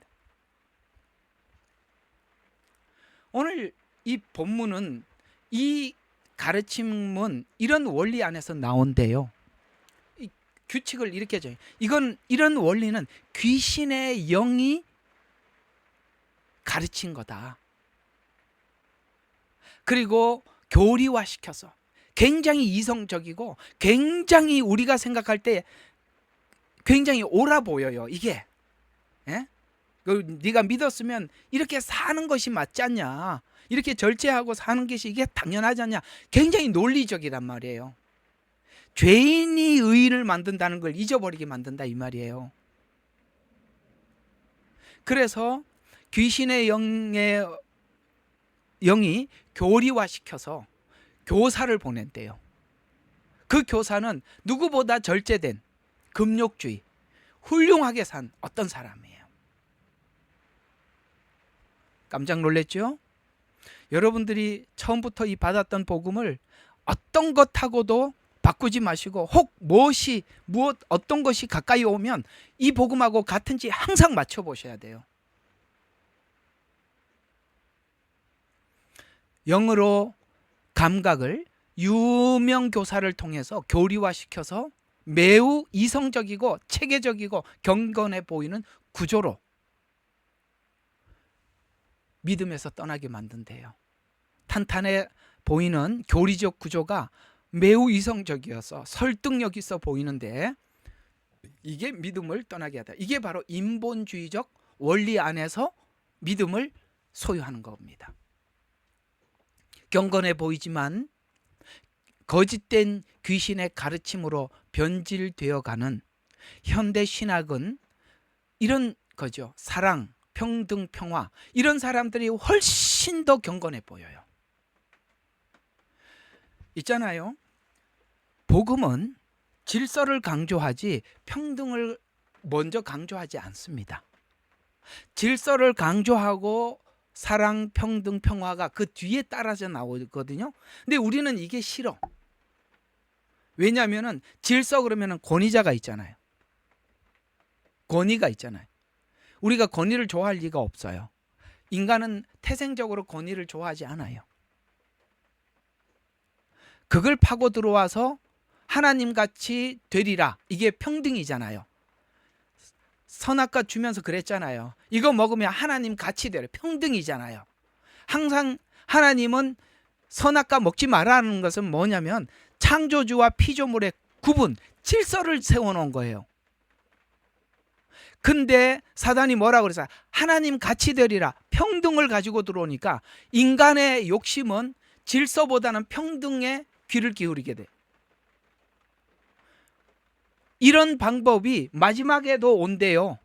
Speaker 1: 오늘 이 본문은, 이 가르침은 이런 원리 안에서 나온대요. 이 규칙을 이렇게 줘요. 이런 원리는 귀신의 영이 가르친 거다. 그리고 교리화시켜서 굉장히 이성적이고 굉장히 우리가 생각할 때 굉장히 옳아 보여요. 이게 네가 믿었으면 이렇게 사는 것이 맞지 않냐, 이렇게 절제하고 사는 것이 이게 당연하지 않냐, 굉장히 논리적이란 말이에요. 죄인이 의인을 만든다는 걸 잊어버리게 만든다 이 말이에요. 그래서 귀신의 영이 교리화시켜서 교사를 보낸대요. 그 교사는 누구보다 절제된 금욕주의, 훌륭하게 산 어떤 사람이에요. 깜짝 놀랐죠? 여러분들이 처음부터 이 받았던 복음을 어떤 것하고도 바꾸지 마시고, 혹 어떤 것이 가까이 오면 이 복음하고 같은지 항상 맞춰 보셔야 돼요. 영으로 감각을 유명 교사를 통해서 교리화시켜서 매우 이성적이고 체계적이고 경건해 보이는 구조로 믿음에서 떠나게 만든대요. 탄탄해 보이는 교리적 구조가 매우 이성적이어서 설득력 있어 보이는데 이게 믿음을 떠나게 하다. 이게 바로 인본주의적 원리 안에서 믿음을 소유하는 겁니다. 경건해 보이지만 거짓된 귀신의 가르침으로 변질되어가는 현대 신학은 이런 거죠. 사랑, 평등, 평화, 이런 사람들이 훨씬 더 경건해 보여요. 있잖아요. 복음은 질서를 강조하지 평등을 먼저 강조하지 않습니다. 질서를 강조하고 사랑, 평등, 평화가 그 뒤에 따라서 나오거든요. 근데 우리는 이게 싫어. 왜냐하면 질서 그러면 권위자가 있잖아요. 권위가 있잖아요. 우리가 권위를 좋아할 리가 없어요. 인간은 태생적으로 권위를 좋아하지 않아요. 그걸 파고 들어와서 하나님같이 되리라, 이게 평등이잖아요. 선악과 주면서 그랬잖아요. 이거 먹으면 하나님 같이 되려, 평등이잖아요. 항상 하나님은 선악과 먹지 말라는 것은 뭐냐면 창조주와 피조물의 구분, 질서를 세워놓은 거예요. 근데 사단이 뭐라 그랬어요? 하나님 같이 되리라, 평등을 가지고 들어오니까 인간의 욕심은 질서보다는 평등에 귀를 기울이게 돼. 이런 방법이 마지막에도 온대요.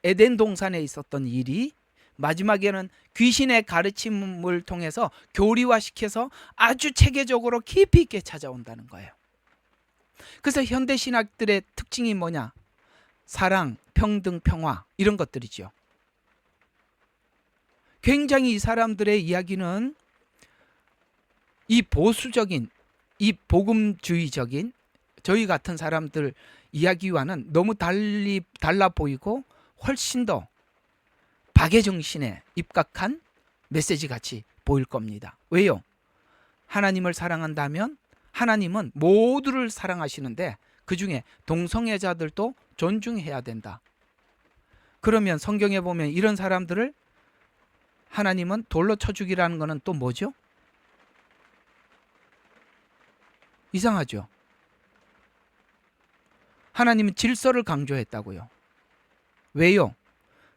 Speaker 1: 에덴 동산에 있었던 일이 마지막에는 귀신의 가르침을 통해서 교리화시켜서 아주 체계적으로 깊이 있게 찾아온다는 거예요. 그래서 현대 신학들의 특징이 뭐냐? 사랑, 평등, 평화, 이런 것들이죠. 굉장히 이 사람들의 이야기는 이 보수적인, 이 복음주의적인 저희 같은 사람들 이야기와는 너무 달라 보이고 훨씬 더 박애정신에 입각한 메시지 같이 보일 겁니다. 왜요? 하나님을 사랑한다면 하나님은 모두를 사랑하시는데 그 중에 동성애자들도 존중해야 된다. 그러면 성경에 보면 이런 사람들을 하나님은 돌로 쳐 죽이라는 것은 또 뭐죠? 이상하죠? 하나님은 질서를 강조했다고요. 왜요?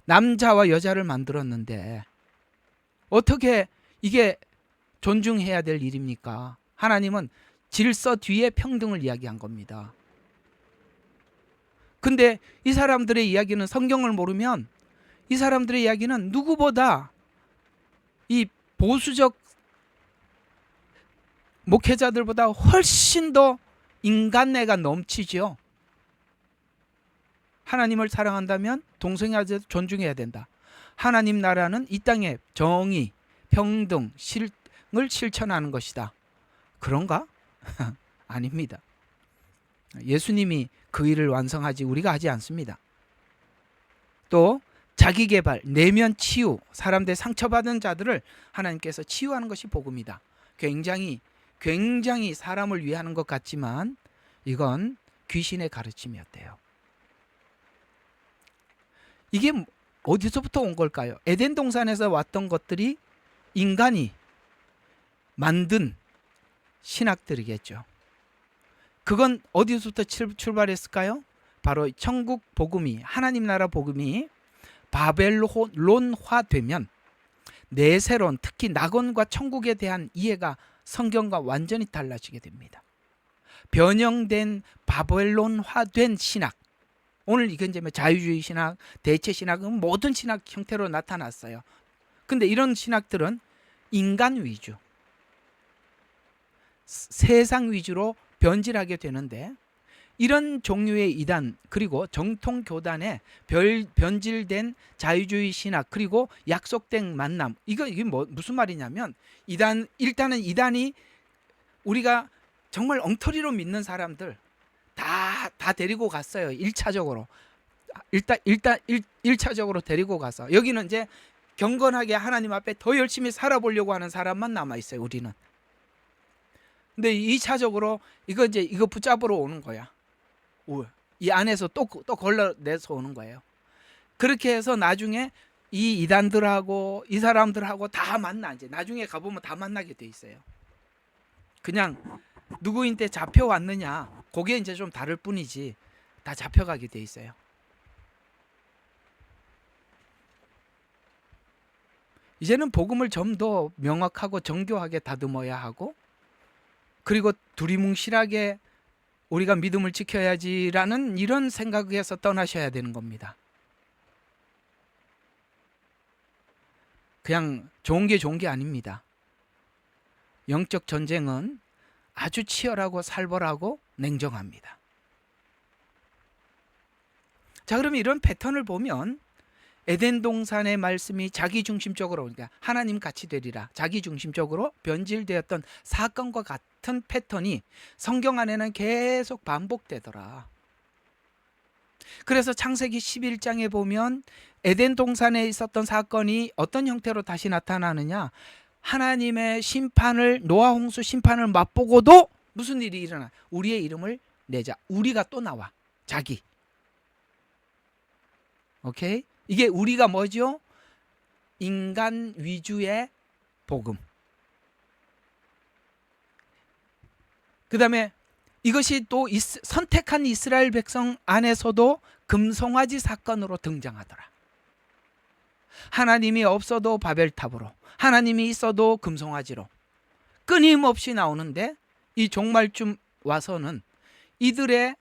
Speaker 1: 남자와 여자를 만들었는데 어떻게 이게 존중해야 될 일입니까? 하나님은 질서 뒤에 평등을 이야기한 겁니다. 근데 이 사람들의 이야기는, 성경을 모르면 이 사람들의 이야기는 누구보다 이 보수적 목회자들보다 훨씬 더 인간애가 넘치죠. 하나님을 사랑한다면 동성애자도 존중해야 된다. 하나님 나라는 이 땅에 정의, 평등, 을 실천하는 것이다. 그런가? 아닙니다. 예수님이 그 일을 완성하지 우리가 하지 않습니다. 또 자기개발, 내면 치유, 사람들 상처받은 자들을 하나님께서 치유하는 것이 복음이다. 굉장히 사람을 위하는 것 같지만 이건 귀신의 가르침이었대요. 이게 어디서부터 온 걸까요? 에덴 동산에서 왔던 것들이 인간이 만든 신학들이겠죠. 그건 어디서부터 출발했을까요? 바로 천국 복음이, 하나님 나라 복음이 바벨론화되면 내세론, 특히 낙원과 천국에 대한 이해가 성경과 완전히 달라지게 됩니다. 변형된 바벨론화된 신학, 오늘 이건 이제 자유주의 신학, 대체 신학은 모든 신학 형태로 나타났어요. 근데 이런 신학들은 인간 위주, 세상 위주로 변질하게 되는데, 이런 종류의 이단, 그리고 정통 교단의 변질된 자유주의 신학, 그리고 약속된 만남, 이게 무슨 말이냐면, 일단은 이단이 우리가 정말 엉터리로 믿는 사람들 다 데리고 갔어요. 1차적으로. 일단 1차적으로 데리고 가서, 여기는 이제 경건하게 하나님 앞에 더 열심히 살아보려고 하는 사람만 남아 있어요, 우리는. 근데 2차적으로 이거 붙잡으러 오는 거야. 이 안에서 또 걸러내서 오는 거예요. 그렇게 해서 나중에 이 이단들하고 이 사람들하고 다 만나, 이제 나중에 가보면 다 만나게 돼 있어요. 그냥 누구인데 잡혀왔느냐, 그게 이제 좀 다를 뿐이지 다 잡혀가게 돼 있어요. 이제는 복음을 좀 더 명확하고 정교하게 다듬어야 하고, 그리고 두리뭉실하게 우리가 믿음을 지켜야지라는 이런 생각에서 떠나셔야 되는 겁니다. 그냥 좋은 게 아닙니다. 영적 전쟁은 아주 치열하고 살벌하고 냉정합니다. 자, 그러면 이런 패턴을 보면 에덴 동산의 말씀이 자기중심적으로, 그러니까 하나님 같이 되리라, 자기중심적으로 변질되었던 사건과 같은 패턴이 성경 안에는 계속 반복되더라. 그래서 창세기 11장에 보면 에덴 동산에 있었던 사건이 어떤 형태로 다시 나타나느냐, 하나님의 심판을, 노아 홍수 심판을 맛보고도 무슨 일이 일어나? 우리의 이름을 내자. 우리가 또 나와. 자기. 오케이? 이게 우리가 뭐죠? 인간 위주의 복음. 그 다음에 이것이 또 선택한 이스라엘 백성 안에서도 금송아지 사건으로 등장하더라. 하나님이 없어도 바벨탑으로, 하나님이 있어도 금송아지로 끊임없이 나오는데, 이 종말쯤 와서는 이들의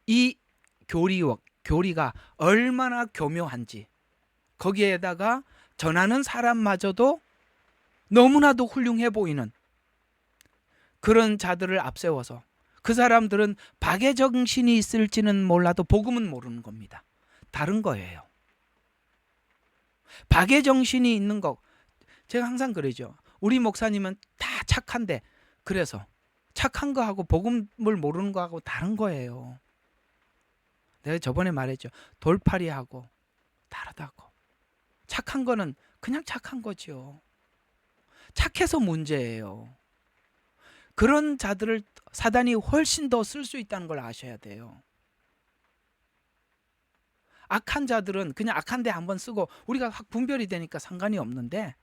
Speaker 1: 이 교리가 얼마나 교묘한지, 거기에다가 전하는 사람마저도 너무나도 훌륭해 보이는 그런 자들을 앞세워서, 그 사람들은 박애 정신이 있을지는 몰라도 복음은 모르는 겁니다. 다른 거예요. 박애 정신이 있는 거, 제가 항상 그러죠. 우리 목사님은 다 착한데, 그래서 착한 거하고 복음을 모르는 거하고 다른 거예요. 내가 저번에 말했죠. 돌팔이하고 다르다고. 착한 거는 그냥 착한 거죠. 착해서 문제예요. 그런 자들을 사단이 훨씬 더 쓸 수 있다는 걸 아셔야 돼요. 악한 자들은 그냥 악한데 한번 쓰고 우리가 확 분별이 되니까 상관이 없는데,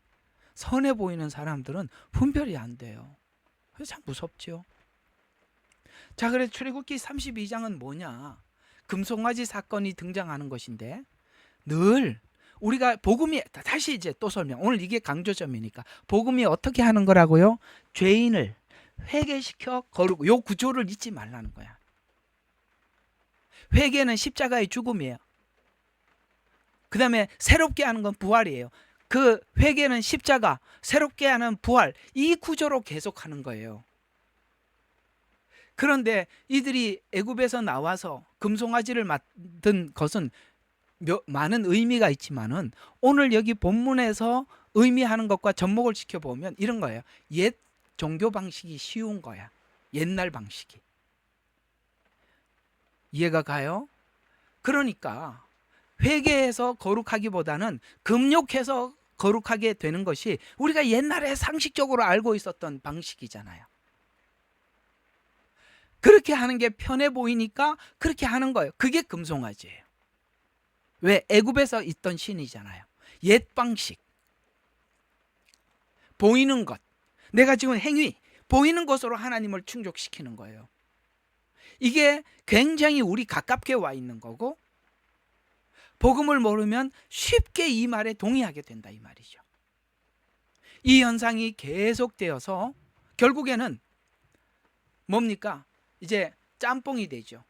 Speaker 1: 선해 보이는 사람들은 분별이 안 돼요. 그래서 참 무섭죠. 자, 그래서 출애굽기 32장은 뭐냐? 금송아지 사건이 등장하는 것인데, 늘 우리가 복음이, 다시 이제 또 설명, 오늘 이게 강조점이니까 복음이 어떻게 하는 거라고요? 죄인을 회개시켜 거르고, 요 구조를 잊지 말라는 거야. 회개는 십자가의 죽음이에요. 그 다음에 새롭게 하는 건 부활이에요. 그 회개는 십자가, 새롭게 하는 부활, 이 구조로 계속하는 거예요. 그런데 이들이 애굽에서 나와서 금송아지를 만든 것은 많은 의미가 있지만은, 오늘 여기 본문에서 의미하는 것과 접목을 시켜보면 이런 거예요. 옛 종교 방식이 쉬운 거야. 옛날 방식이. 이해가 가요? 그러니까 회개해서 거룩하기보다는 금욕해서 거룩하게 되는 것이 우리가 옛날에 상식적으로 알고 있었던 방식이잖아요. 그렇게 하는 게 편해 보이니까 그렇게 하는 거예요. 그게 금송아지예요. 왜? 애굽에서 있던 신이잖아요. 옛 방식. 보이는 것. 내가 지금 행위, 보이는 것으로 하나님을 충족시키는 거예요. 이게 굉장히 우리 가깝게 와 있는 거고, 복음을 모르면 쉽게 이 말에 동의하게 된다, 이 말이죠. 이 현상이 계속되어서 결국에는 뭡니까? 이제 짬뽕이 되죠.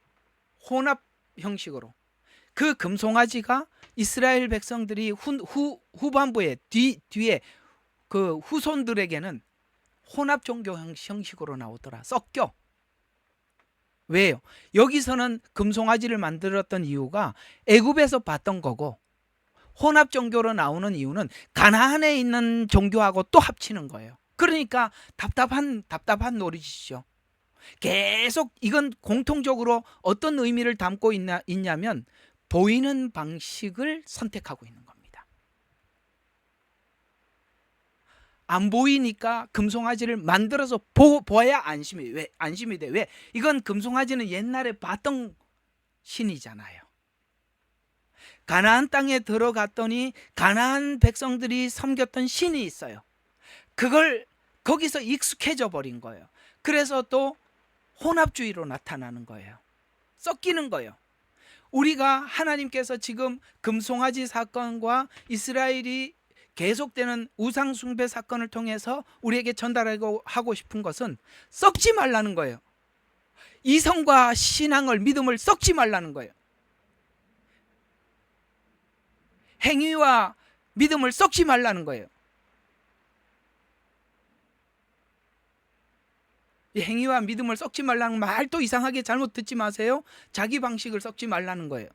Speaker 1: 혼합 형식으로. 그 금송아지가 이스라엘 백성들이 후반부에 뒤에 그 후손들에게는 혼합 종교 형식으로 나오더라. 섞여. 왜요? 여기서는 금송아지를 만들었던 이유가 애굽에서 봤던 거고, 혼합 종교로 나오는 이유는 가나안에 있는 종교하고 또 합치는 거예요. 그러니까 답답한 노릇이죠. 계속 이건 공통적으로 어떤 의미를 담고 있냐면 보이는 방식을 선택하고 있는 겁니다. 안 보이니까 금송아지를 만들어서 보아야 안심이 돼. 왜? 이건 금송아지는 옛날에 봤던 신이잖아요. 가나안 땅에 들어갔더니 가나안 백성들이 섬겼던 신이 있어요. 그걸 거기서 익숙해져 버린 거예요. 그래서 또 혼합주의로 나타나는 거예요. 섞이는 거예요. 우리가 하나님께서 지금 금송아지 사건과 이스라엘이 계속되는 우상숭배 사건을 통해서 우리에게 전달하고 싶은 것은 섞지 말라는 거예요. 이성과 신앙을, 믿음을 섞지 말라는 거예요. 행위와 믿음을 섞지 말라는 거예요. 이 행위와 믿음을 섞지 말라는 말도 이상하게 잘못 듣지 마세요. 자기 방식을 섞지 말라는 거예요.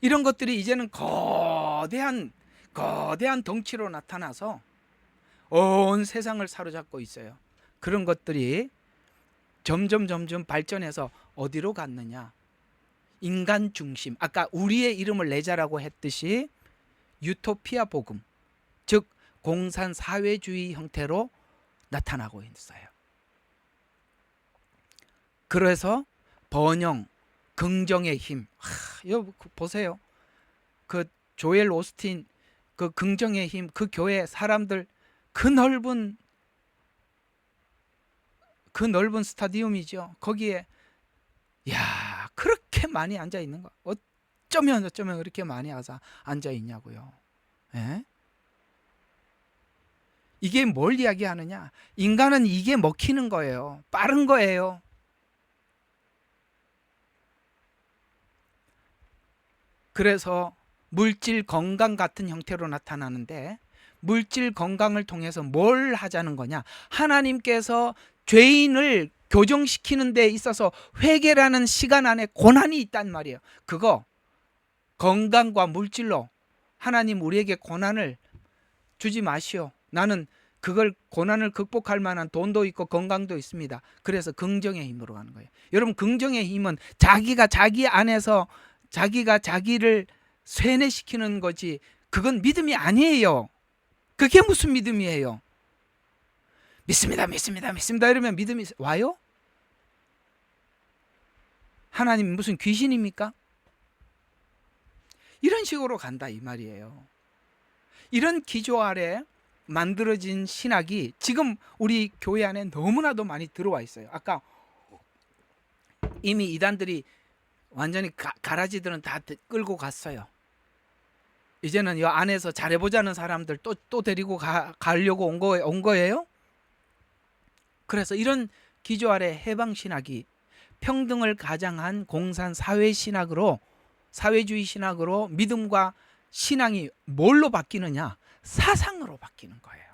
Speaker 1: 이런 것들이 이제는 거대한 덩치로 나타나서 온 세상을 사로잡고 있어요. 그런 것들이 점점 발전해서 어디로 갔느냐? 인간 중심, 아까 우리의 이름을 내자라고 했듯이 유토피아 복음, 즉 공산 사회주의 형태로 나타나고 있어요. 그래서 번영, 긍정의 힘, 이거 보세요. 그 조엘 오스틴 그 긍정의 힘, 그 교회 사람들, 그 넓은 스타디움이죠. 거기에 야, 그렇게 많이 앉아 있는 거. 어쩌면 그렇게 많이 앉아 있냐고요. 예? 이게 뭘 이야기하느냐? 인간은 이게 먹히는 거예요. 빠른 거예요. 그래서 물질 건강 같은 형태로 나타나는데, 물질 건강을 통해서 뭘 하자는 거냐? 하나님께서 죄인을 교정시키는 데 있어서 회개라는 시간 안에 고난이 있단 말이에요. 그거 건강과 물질로 하나님 우리에게 고난을 주지 마시오. 나는 그걸 고난을 극복할 만한 돈도 있고 건강도 있습니다. 그래서 긍정의 힘으로 가는 거예요. 여러분, 긍정의 힘은 자기가 자기 안에서 자기가 자기를 쇠뇌시키는 거지, 그건 믿음이 아니에요. 그게 무슨 믿음이에요? 믿습니다 이러면 믿음이 와요? 하나님 무슨 귀신입니까? 이런 식으로 간다 이 말이에요. 이런 기조 아래 만들어진 신학이 지금 우리 교회 안에 너무나도 많이 들어와 있어요. 아까 이미 이단들이 완전히 가라지들은 다 끌고 갔어요. 이제는 이 안에서 잘해보자는 사람들 또 데리고 가려고 온 거예요. 그래서 이런 기조 아래 해방신학이 평등을 가장한 공산 사회신학으로, 사회주의 신학으로 믿음과 신앙이 뭘로 바뀌느냐? 사상으로 바뀌는 거예요.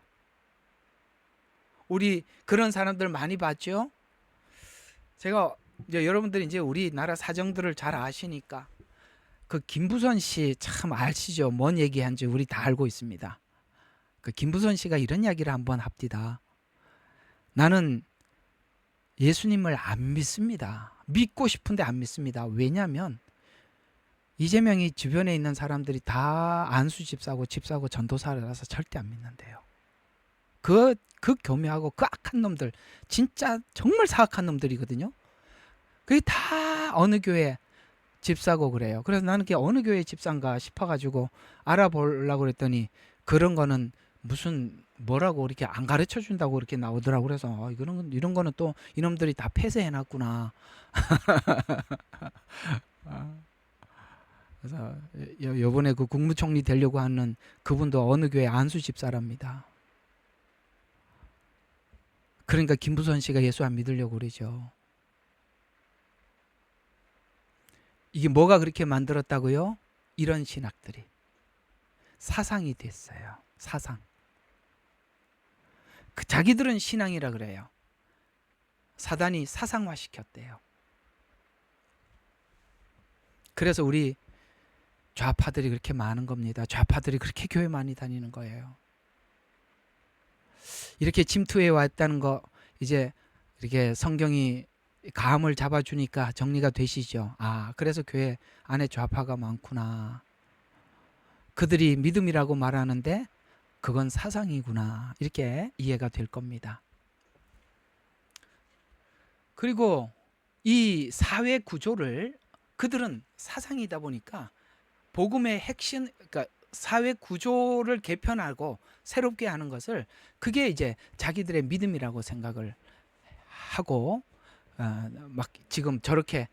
Speaker 1: 우리 그런 사람들 많이 봤죠? 제가 이제 여러분들이 이제 우리나라 사정들을 잘 아시니까 그 김부선 씨 참 아시죠? 뭔 얘기한지 우리 다 알고 있습니다. 그 김부선 씨가 이런 이야기를 한번 합디다. 나는 예수님을 안 믿습니다. 믿고 싶은데 안 믿습니다. 왜냐하면 이재명이 주변에 있는 사람들이 다 안수 집사고 전도사라서 절대 안 믿는데요. 그 교묘하고 그 악한 놈들, 진짜 정말 사악한 놈들이거든요. 그게 다 어느 교회 집사고 그래요. 그래서 나는 그게 어느 교회 집사인가 싶어가지고 알아보려고 그랬더니 그런 거는 무슨 뭐라고 이렇게 안 가르쳐 준다고 이렇게 나오더라고. 그래서 이런 거는 또 이놈들이 다 폐쇄해놨구나. 그래서 요번에 그 국무총리 되려고 하는 그분도 어느 교회 안수 집사랍니다. 그러니까 김부선 씨가 예수 안 믿으려고 그러죠. 이게 뭐가 그렇게 만들었다고요? 이런 신학들이 사상이 됐어요. 사상. 자기들은 신앙이라 그래요. 사단이 사상화 시켰대요. 그래서 우리 좌파들이 그렇게 많은 겁니다. 좌파들이 그렇게 교회 많이 다니는 거예요. 이렇게 침투해 왔다는 거 이제 이렇게 성경이 감을 잡아주니까 정리가 되시죠. 아, 그래서 교회 안에 좌파가 많구나. 그들이 믿음이라고 말하는데 그건 사상이구나. 이렇게 이해가 될 겁니다. 그리고 이 사회 구조를 그들은 사상이다 보니까 복음의 핵심, 그러니까 사회 구조를 개편하고 새롭게 하는 것을 그게 이제 자기들의 믿음이라고 생각을 하고 막 지금 저렇게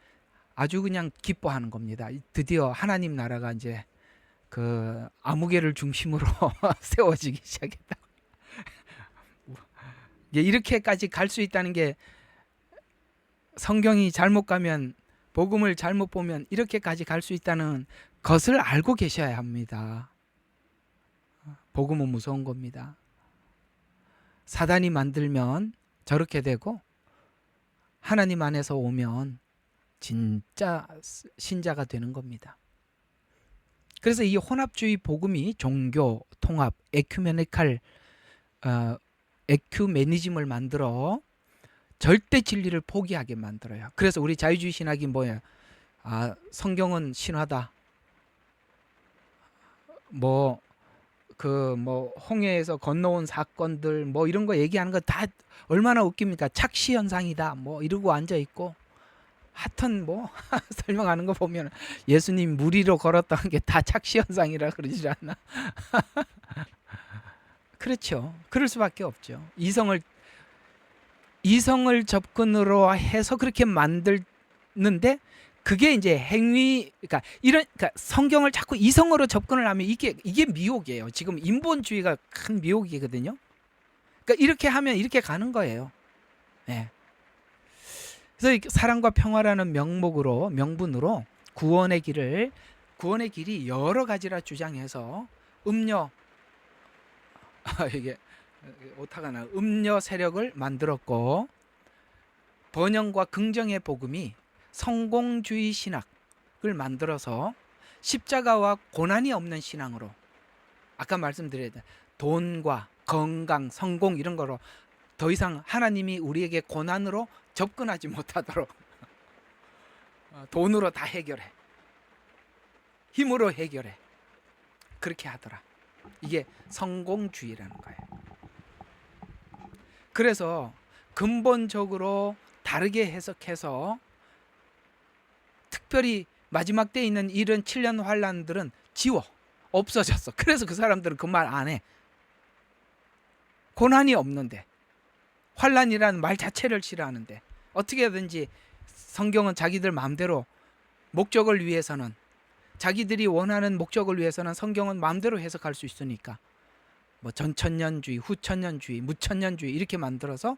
Speaker 1: 아주 그냥 기뻐하는 겁니다. 드디어 하나님 나라가 이제 그 아무개를 중심으로 세워지기 시작했다. 이렇게까지 갈 수 있다는 게 성경이 잘못 가면 복음을 잘못 보면 이렇게까지 갈 수 있다는 것을 알고 계셔야 합니다. 복음은 무서운 겁니다. 사단이 만들면 저렇게 되고 하나님 안에서 오면 진짜 신자가 되는 겁니다. 그래서 이 혼합주의 복음이 종교, 통합, 에큐메니즘을 만들어 절대 진리를 포기하게 만들어요. 그래서 우리 자유주의 신학이 뭐예요? 아, 성경은 신화다. 홍해에서 건너온 사건들 이런 거 얘기하는 거 다 얼마나 웃깁니까? 착시 현상이다. 이러고 앉아 있고 하여튼 설명하는 거 보면 예수님 물 위로 걸었다는 게 다 착시 현상이라 그러지 않나? 그렇죠. 그럴 수밖에 없죠. 이성을 접근으로 해서 그렇게 만드는데 그게 이제 행위, 그러니까 성경을 자꾸 이성으로 접근을 하면 이게 미혹이에요. 지금 인본주의가 큰 미혹이거든요. 그러니까 이렇게 하면 이렇게 가는 거예요. 네. 그래서 사랑과 평화라는 명분으로 구원의 길이 여러 가지라 주장해서 이게 오타가 나 음료 세력을 만들었고, 번영과 긍정의 복음이 성공주의 신학을 만들어서 십자가와 고난이 없는 신앙으로, 아까 말씀드렸던 돈과 건강, 성공 이런 거로 더 이상 하나님이 우리에게 고난으로 접근하지 못하도록 돈으로 다 해결해, 힘으로 해결해, 그렇게 하더라. 이게 성공주의라는 거예요. 그래서 근본적으로 다르게 해석해서 특별히 마지막 때에 있는 이런 7년 환란들은 없어졌어. 그래서 그 사람들은 그 말 안 해. 고난이 없는데, 환난이라는 말 자체를 싫어하는데 어떻게든지 성경은 자기들 마음대로 목적을 위해서는, 자기들이 원하는 목적을 위해서는 성경은 마음대로 해석할 수 있으니까 뭐 전천년주의, 후천년주의, 무천년주의 이렇게 만들어서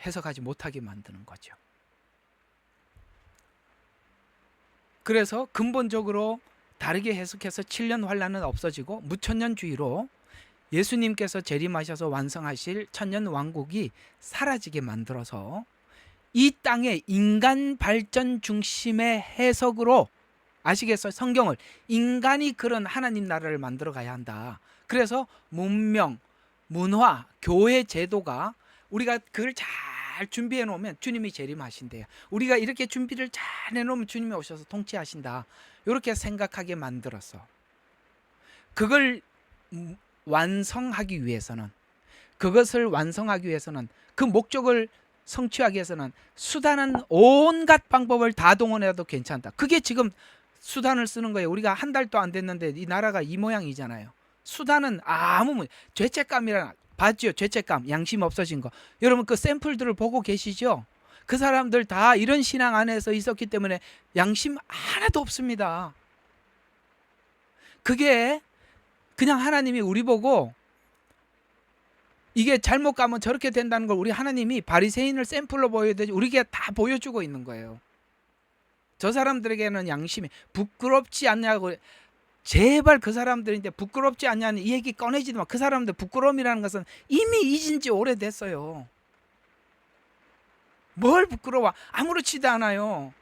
Speaker 1: 해석하지 못하게 만드는 거죠. 그래서 근본적으로 다르게 해석해서 7년 환란은 없어지고 무천년주의로 예수님께서 재림하셔서 완성하실 천년 왕국이 사라지게 만들어서 이 땅의 인간 발전 중심의 해석으로, 아시겠어요? 성경을 인간이 그런 하나님 나라를 만들어 가야 한다. 그래서 문명, 문화, 교회 제도가 우리가 그걸 잘 준비해 놓으면 주님이 재림하신대요. 우리가 이렇게 준비를 잘 해놓으면 주님이 오셔서 통치하신다. 이렇게 생각하게 만들어서 그걸 완성하기 위해서는, 그것을 완성하기 위해서는, 그 목적을 성취하기 위해서는 수단은 온갖 방법을 다 동원해도 괜찮다. 그게 지금 수단을 쓰는 거예요. 우리가 한 달도 안 됐는데 이 나라가 이 모양이잖아요. 수단은 아무, 죄책감이라, 봤죠? 죄책감, 양심 없어진 거. 여러분 그 샘플들을 보고 계시죠? 그 사람들 다 이런 신앙 안에서 있었기 때문에 양심 하나도 없습니다. 그게 그냥 하나님이 우리 보고 이게 잘못 가면 저렇게 된다는 걸 우리 하나님이 바리새인을 샘플로 보여야 되지, 우리에게 다 보여주고 있는 거예요. 저 사람들에게는 양심이 부끄럽지 않냐고. 제발 그 사람들인데 부끄럽지 않냐는 이 얘기 꺼내지도 마. 그 사람들 부끄러움이라는 것은 이미 잊은 지 오래됐어요. 뭘 부끄러워? 아무렇지도 않아요.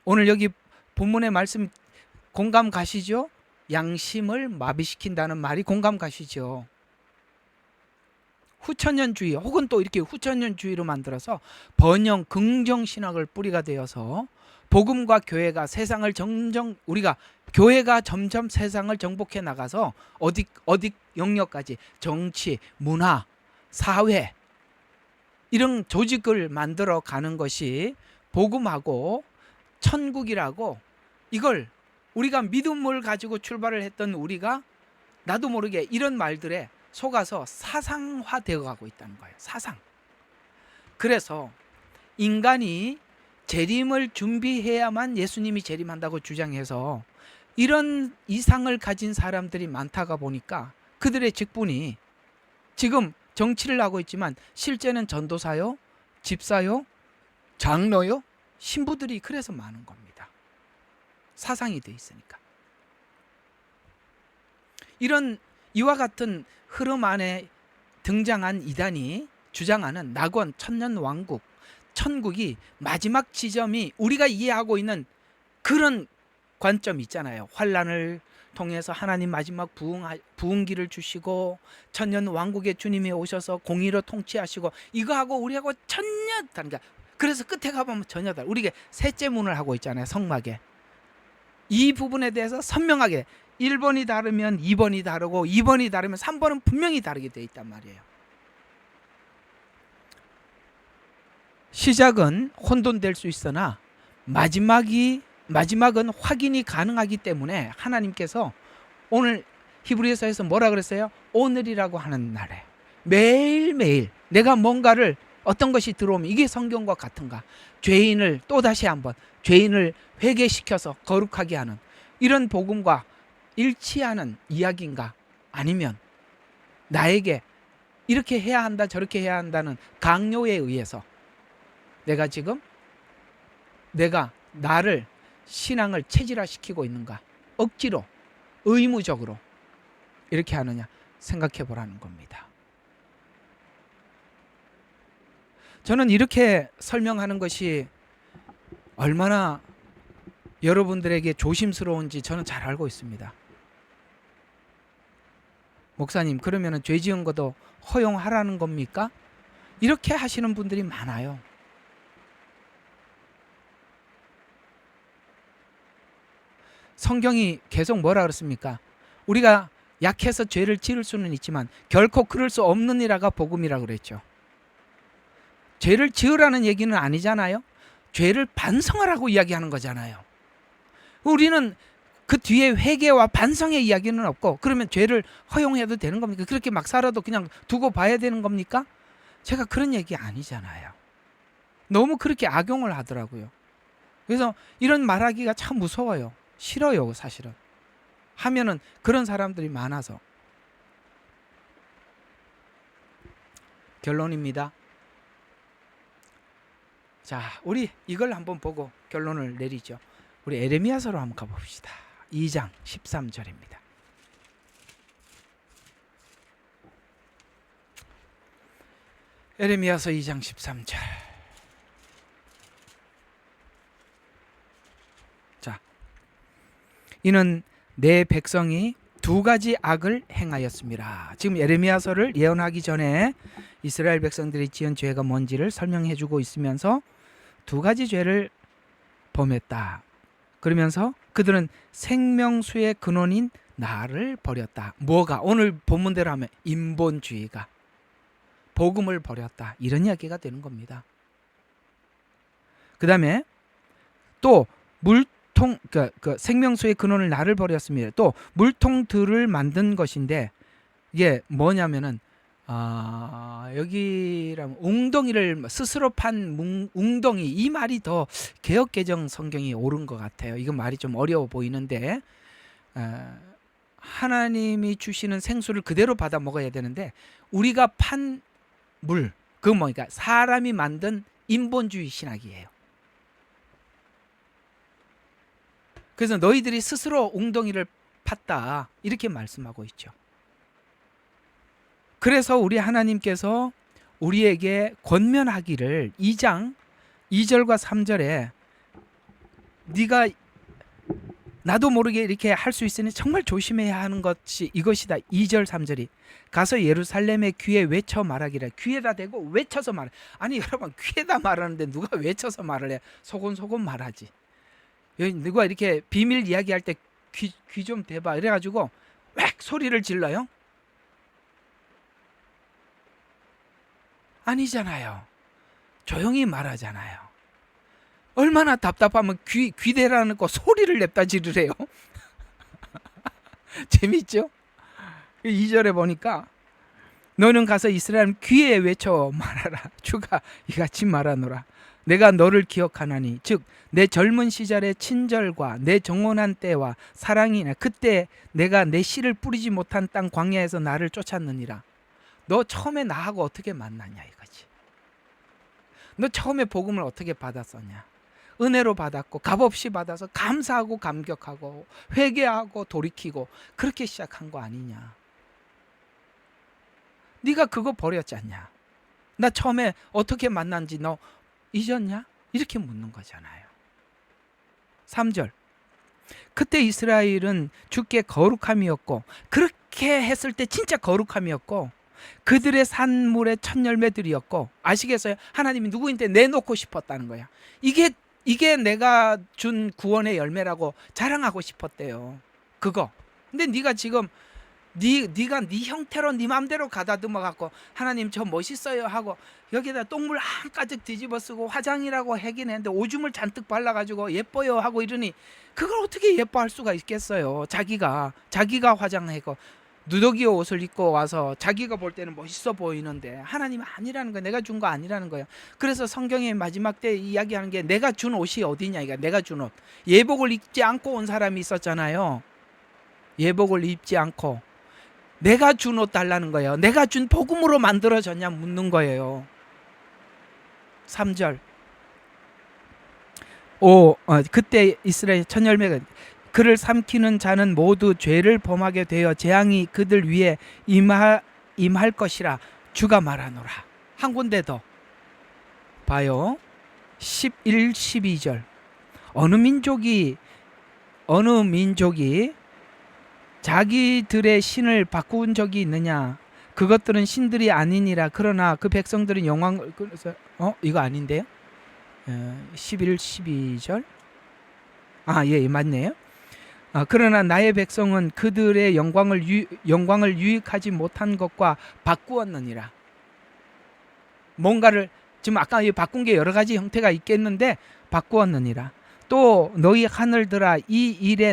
Speaker 1: 오늘 여기 본문의 말씀 공감 가시죠? 양심을 마비시킨다는 말이 공감 가시죠? 후천년주의 혹은 또 이렇게 후천년주의로 만들어서 번영 긍정신학을 뿌리가 되어서 복음과 교회가 세상을 우리가 교회가 점점 세상을 정복해 나가서 어디 영역까지, 정치, 문화, 사회 이런 조직을 만들어 가는 것이 복음하고 천국이라고, 이걸 우리가 믿음을 가지고 출발을 했던 우리가 나도 모르게 이런 말들에 속아서 사상화되어 가고 있다는 거예요. 사상. 그래서 인간이 재림을 준비해야만 예수님이 재림한다고 주장해서 이런 이상을 가진 사람들이 많다가 보니까 그들의 직분이 지금 정치를 하고 있지만 실제는 전도사요, 집사요, 장로요, 신부들이 그래서 많은 겁니다. 사상이 돼 있으니까. 이런 이와 같은 흐름 안에 등장한 이단이 주장하는 낙원, 천년 왕국, 천국이 마지막 지점이 우리가 이해하고 있는 그런 관점 있잖아요. 환란을 통해서 하나님 마지막 부흥기를 주시고 천년 왕국의 주님이 오셔서 공의로 통치하시고, 이거하고 우리하고 전혀 다르니까. 그래서 끝에 가보면 전혀 다르. 우리가 셋째 문을 하고 있잖아요. 성막에. 이 부분에 대해서 선명하게 1번이 다르면 2번이 다르고 2번이 다르면 3번은 분명히 다르게 되어 있단 말이에요. 시작은 혼돈될 수 있으나 마지막은 확인이 가능하기 때문에 하나님께서 오늘 히브리서에서 뭐라 그랬어요? 오늘이라고 하는 날에 매일매일 내가 뭔가를, 어떤 것이 들어오면 이게 성경과 같은가, 죄인을 또다시 한번 죄인을 회개시켜서 거룩하게 하는 이런 복음과 일치하는 이야기인가, 아니면 나에게 이렇게 해야 한다 저렇게 해야 한다는 강요에 의해서 내가 나를, 신앙을 체질화시키고 있는가, 억지로 의무적으로 이렇게 하느냐 생각해 보라는 겁니다. 저는 이렇게 설명하는 것이 얼마나 여러분들에게 조심스러운지 저는 잘 알고 있습니다. 목사님, 그러면 죄 지은 것도 허용하라는 겁니까? 이렇게 하시는 분들이 많아요. 성경이 계속 뭐라 그랬습니까? 우리가 약해서 죄를 지을 수는 있지만 결코 그럴 수 없는 이라가 복음이라고 그랬죠. 죄를 지으라는 얘기는 아니잖아요. 죄를 반성하라고 이야기하는 거잖아요. 우리는 그 뒤에 회개와 반성의 이야기는 없고, 그러면 죄를 허용해도 되는 겁니까? 그렇게 막 살아도 그냥 두고 봐야 되는 겁니까? 제가 그런 얘기 아니잖아요. 너무 그렇게 악용을 하더라고요. 그래서 이런 말하기가 참 무서워요. 싫어요, 사실은. 하면은 그런 사람들이 많아서. 결론입니다. 자, 우리 이걸 한번 보고 결론을 내리죠. 우리 에레미야서로 한번 가봅시다. 2장 13절입니다. 에레미야서 2장 13절. 자, 이는 내 백성이 두 가지 악을 행하였습니다. 지금 에레미야서를 예언하기 전에 이스라엘 백성들이 지은 죄가 뭔지를 설명해 주고 있으면서 두 가지 죄를 범했다. 그러면서 그들은 생명수의 근원인 나를 버렸다. 뭐가? 오늘 본문대로 하면 인본주의가. 복음을 버렸다. 이런 이야기가 되는 겁니다. 그 다음에 또 물통, 그 생명수의 근원을 나를 버렸습니다. 또 물통들을 만든 것인데, 이게 뭐냐면은 여기라면 웅덩이를 스스로 판 웅덩이, 이 말이 더 개역개정 성경이 옳은 것 같아요. 이건 말이 좀 어려워 보이는데, 하나님이 주시는 생수를 그대로 받아 먹어야 되는데 우리가 판 물, 그 뭐니까 사람이 만든 인본주의 신학이에요. 그래서 너희들이 스스로 웅덩이를 팠다, 이렇게 말씀하고 있죠. 그래서 우리 하나님께서 우리에게 권면하기를 2장 2절과 3절에 네가 나도 모르게 이렇게 할 수 있으니 정말 조심해야 하는 것이 이것이다. 2절 3절이 가서 예루살렘의 귀에 외쳐 말하기를. 귀에다 대고 외쳐서 말해. 아니 여러분, 귀에다 말하는데 누가 외쳐서 말을 해? 소곤소곤 말하지. 누가 이렇게 비밀 이야기할 때 귀 좀 대봐 이래가지고 웩 소리를 질러요? 아니잖아요. 조용히 말하잖아요. 얼마나 답답하면 귀대라는 거 소리를 냅다 지르래요. 재밌죠? 2절에 보니까 너는 가서 이스라엘 귀에 외쳐 말하라. 주가 이같이 말하노라. 내가 너를 기억하나니 즉 내 젊은 시절의 친절과 내 정원한 때와 사랑이나 그때 내가 내 씨를 뿌리지 못한 땅 광야에서 나를 쫓았느니라. 너 처음에 나하고 어떻게 만났냐 이거지. 너 처음에 복음을 어떻게 받았었냐. 은혜로 받았고 값없이 받아서 감사하고 감격하고 회개하고 돌이키고 그렇게 시작한 거 아니냐. 네가 그거 버렸지 않냐. 나 처음에 어떻게 만난지 너 잊었냐? 이렇게 묻는 거잖아요. 3절 그때 이스라엘은 주께 거룩함이었고, 그렇게 했을 때 진짜 거룩함이었고 그들의 산물의 첫 열매들이었고, 아시겠어요? 하나님이 누구인데 내놓고 싶었다는 거야. 이게 내가 준 구원의 열매라고 자랑하고 싶었대요. 그거. 근데 네가 지금 네가 네 형태로 네 마음대로 가다듬어 갖고 하나님 저 멋있어요 하고 여기다 똥물 한 가득 뒤집어 쓰고 화장이라고 하긴 했는데 오줌을 잔뜩 발라 가지고 예뻐요 하고 이러니 그걸 어떻게 예뻐할 수가 있겠어요. 자기가 화장하고 누더기 옷을 입고 와서 자기가 볼 때는 멋있어 보이는데 하나님은 아니라는 거예요. 내가 준 거 아니라는 거예요. 그래서 성경의 마지막 때 이야기하는 게 내가 준 옷이 어디냐 이거. 내가 준 옷. 예복을 입지 않고 온 사람이 있었잖아요. 예복을 입지 않고 내가 준 옷 달라는 거예요. 내가 준 복음으로 만들어졌냐 묻는 거예요. 3절 그때 이스라엘 첫 열매가 그를 삼키는 자는 모두 죄를 범하게 되어 재앙이 그들 위에 임할 것이라 주가 말하노라. 한 군데 더 봐요. 11, 12절 어느 민족이 자기들의 신을 바꾼 적이 있느냐. 그것들은 신들이 아니니라. 그러나 그 백성들은 영광을 이거 아닌데요. 11, 12절 예 맞네요. 그러나 나의 백성은 그들의 영광을 유익하지 못한 것과 바꾸었느니라. 뭔가를 지금 아까 바꾼 게 여러 가지 형태가 있겠는데 바꾸었느니라. 또 너희 하늘들아 이 일에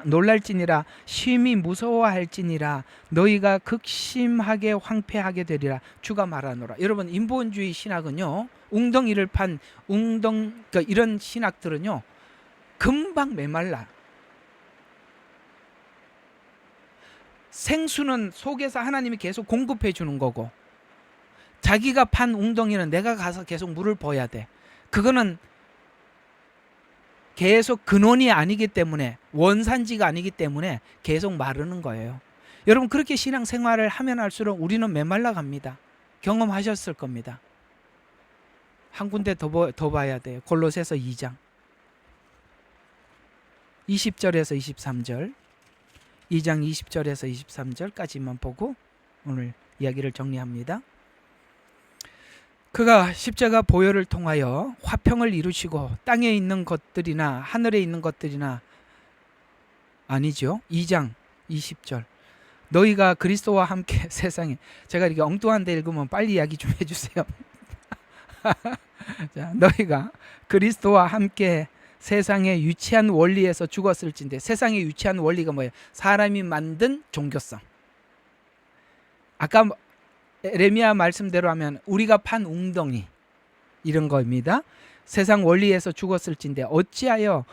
Speaker 1: 놀랄지니라 심히 무서워할지니라 너희가 극심하게 황폐하게 되리라 주가 말하노라. 여러분, 인본주의 신학은요, 웅덩이를 판 그러니까 이런 신학들은요 금방 메말라. 생수는 속에서 하나님이 계속 공급해 주는 거고, 자기가 판 웅덩이는 내가 가서 계속 물을 부어야 돼. 그거는 계속 근원이 아니기 때문에, 원산지가 아니기 때문에 계속 마르는 거예요. 여러분, 그렇게 신앙생활을 하면 할수록 우리는 메말라 갑니다. 경험하셨을 겁니다. 한 군데 더 봐야 돼요. 골로새서 2장 20절에서 23절, 2장 20절에서 23절까지만 보고 오늘 이야기를 정리합니다. 그가 십자가 보혈을 통하여 화평을 이루시고 땅에 있는 것들이나 하늘에 있는 것들이나, 아니죠, 2장 20절, 너희가 그리스도와 함께 세상에, 제가 이렇게 엉뚱한데 읽으면 빨리 이야기 좀 해주세요. 자, 너희가 그리스도와 함께 세상의 유치한 원리에서 죽었을진데, 세상의 유치한 원리가 뭐예요? 사람이 만든 종교성. 아까 에레미야 말씀대로 하면 우리가 판 웅덩이, 이런 겁니다. 세상 원리에서 죽었을진데 어찌하여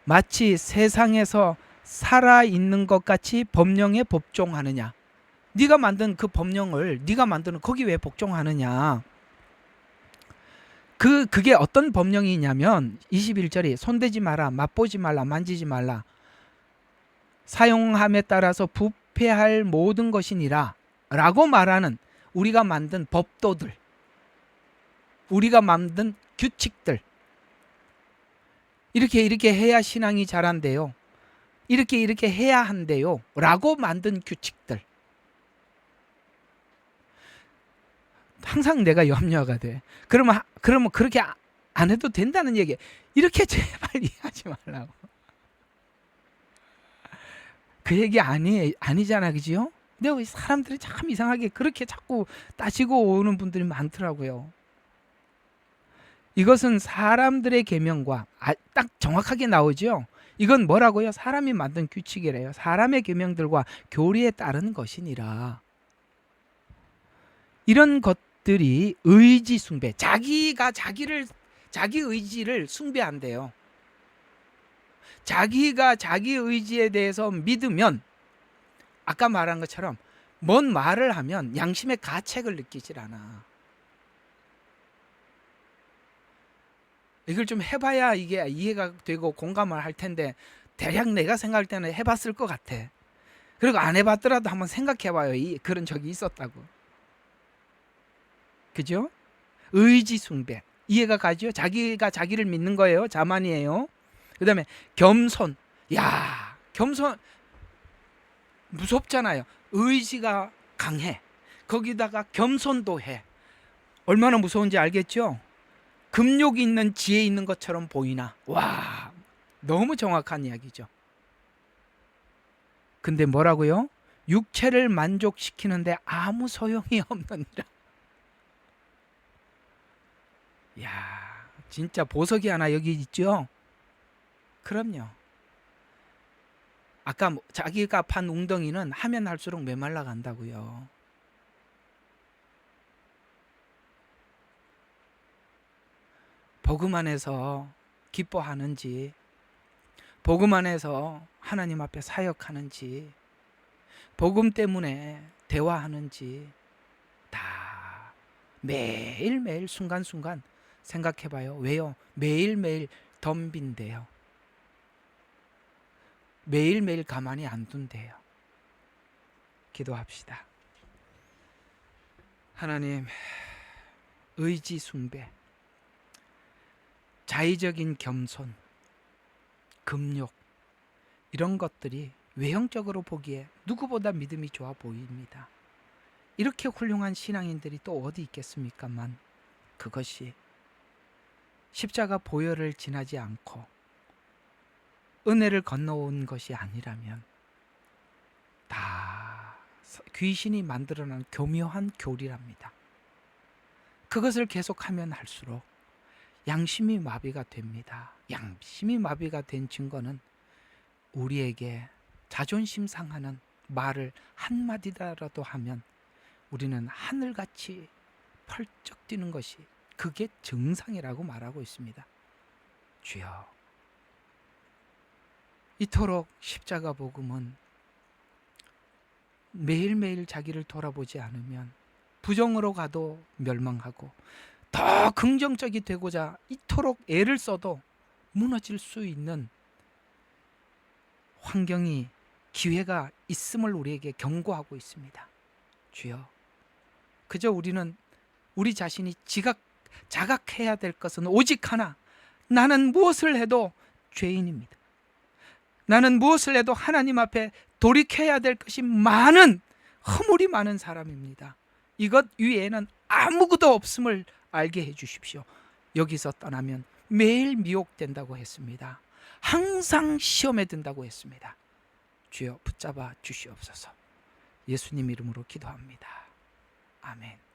Speaker 1: 마치 세상에서 살아있는 것 같이 법령에 복종하느냐. 네가 만든 그 법령을, 네가 만드는 거기 왜 복종하느냐. 그게 어떤 법령이냐면 21절이 손대지 마라, 맛보지 말라, 만지지 말라, 사용함에 따라서 부패할 모든 것이니라 라고 말하는 우리가 만든 법도들, 우리가 만든 규칙들, 이렇게 해야 신앙이 자란대요, 이렇게 해야 한대요 라고 만든 규칙들. 항상 내가 염려가 돼. 그러면 그렇게 안 해도 된다는 얘기. 이렇게 제발 이해하지 말라고. 그 얘기 아니잖아, 그지요? 근데 사람들이 참 이상하게 그렇게 자꾸 따지고 오는 분들이 많더라고요. 이것은 사람들의 계명과 딱 정확하게 나오죠. 이건 뭐라고요? 사람이 만든 규칙이래요. 사람의 계명들과 교리에 따른 것이니라. 이런 것들이 의지 숭배, 자기 의지를 숭배한대요. 자기가 자기 의지에 대해서 믿으면, 아까 말한 것처럼 뭔 말을 하면 양심의 가책을 느끼질 않아. 이걸 좀 해봐야 이게 이해가 되고 공감을 할 텐데, 대략 내가 생각할 때는 해봤을 것 같아. 그리고 안 해봤더라도 한번 생각해봐요. 그런 적이 있었다고. 그죠? 의지 숭배. 이해가 가죠? 자기가 자기를 믿는 거예요. 자만이에요. 그 다음에 겸손. 야, 겸손 무섭잖아요. 의지가 강해. 거기다가 겸손도 해. 얼마나 무서운지 알겠죠? 금욕이 있는 지혜 있는 것처럼 보이나. 와, 너무 정확한 이야기죠. 근데 뭐라고요? 육체를 만족시키는데 아무 소용이 없느니라. 야, 진짜 보석이 하나 여기 있죠? 그럼요. 아까 자기가 판 웅덩이는 하면 할수록 메말라 간다고요. 복음 안에서 기뻐하는지, 복음 안에서 하나님 앞에 사역하는지, 복음 때문에 대화하는지 다 매일매일 순간순간 생각해봐요. 왜요? 매일매일 덤빈대요. 매일매일 가만히 안 둔대요. 기도합시다. 하나님, 의지 숭배, 자의적인 겸손, 금욕, 이런 것들이 외형적으로 보기에 누구보다 믿음이 좋아 보입니다. 이렇게 훌륭한 신앙인들이 또 어디 있겠습니까만, 그것이 십자가 보혈을 지나지 않고 은혜를 건너온 것이 아니라면 다 귀신이 만들어낸 교묘한 교리랍니다. 그것을 계속하면 할수록 양심이 마비가 됩니다. 양심이 마비가 된 증거는 우리에게 자존심 상하는 말을 한마디라도 하면 우리는 하늘같이 펄쩍 뛰는 것이, 그게 정상이라고 말하고 있습니다. 주여, 이토록 십자가 복음은 매일매일 자기를 돌아보지 않으면 부정으로 가도 멸망하고, 더 긍정적이 되고자 이토록 애를 써도 무너질 수 있는 환경이, 기회가 있음을 우리에게 경고하고 있습니다. 주여, 그저 우리는 우리 자신이 자각해야 될 것은 오직 하나, 나는 무엇을 해도 죄인입니다. 나는 무엇을 해도 하나님 앞에 돌이켜야 될 것이 많은, 허물이 많은 사람입니다. 이것 위에는 아무것도 없음을 알게 해 주십시오. 여기서 떠나면 매일 미혹된다고 했습니다. 항상 시험에 든다고 했습니다. 주여, 붙잡아 주시옵소서. 예수님 이름으로 기도합니다. 아멘.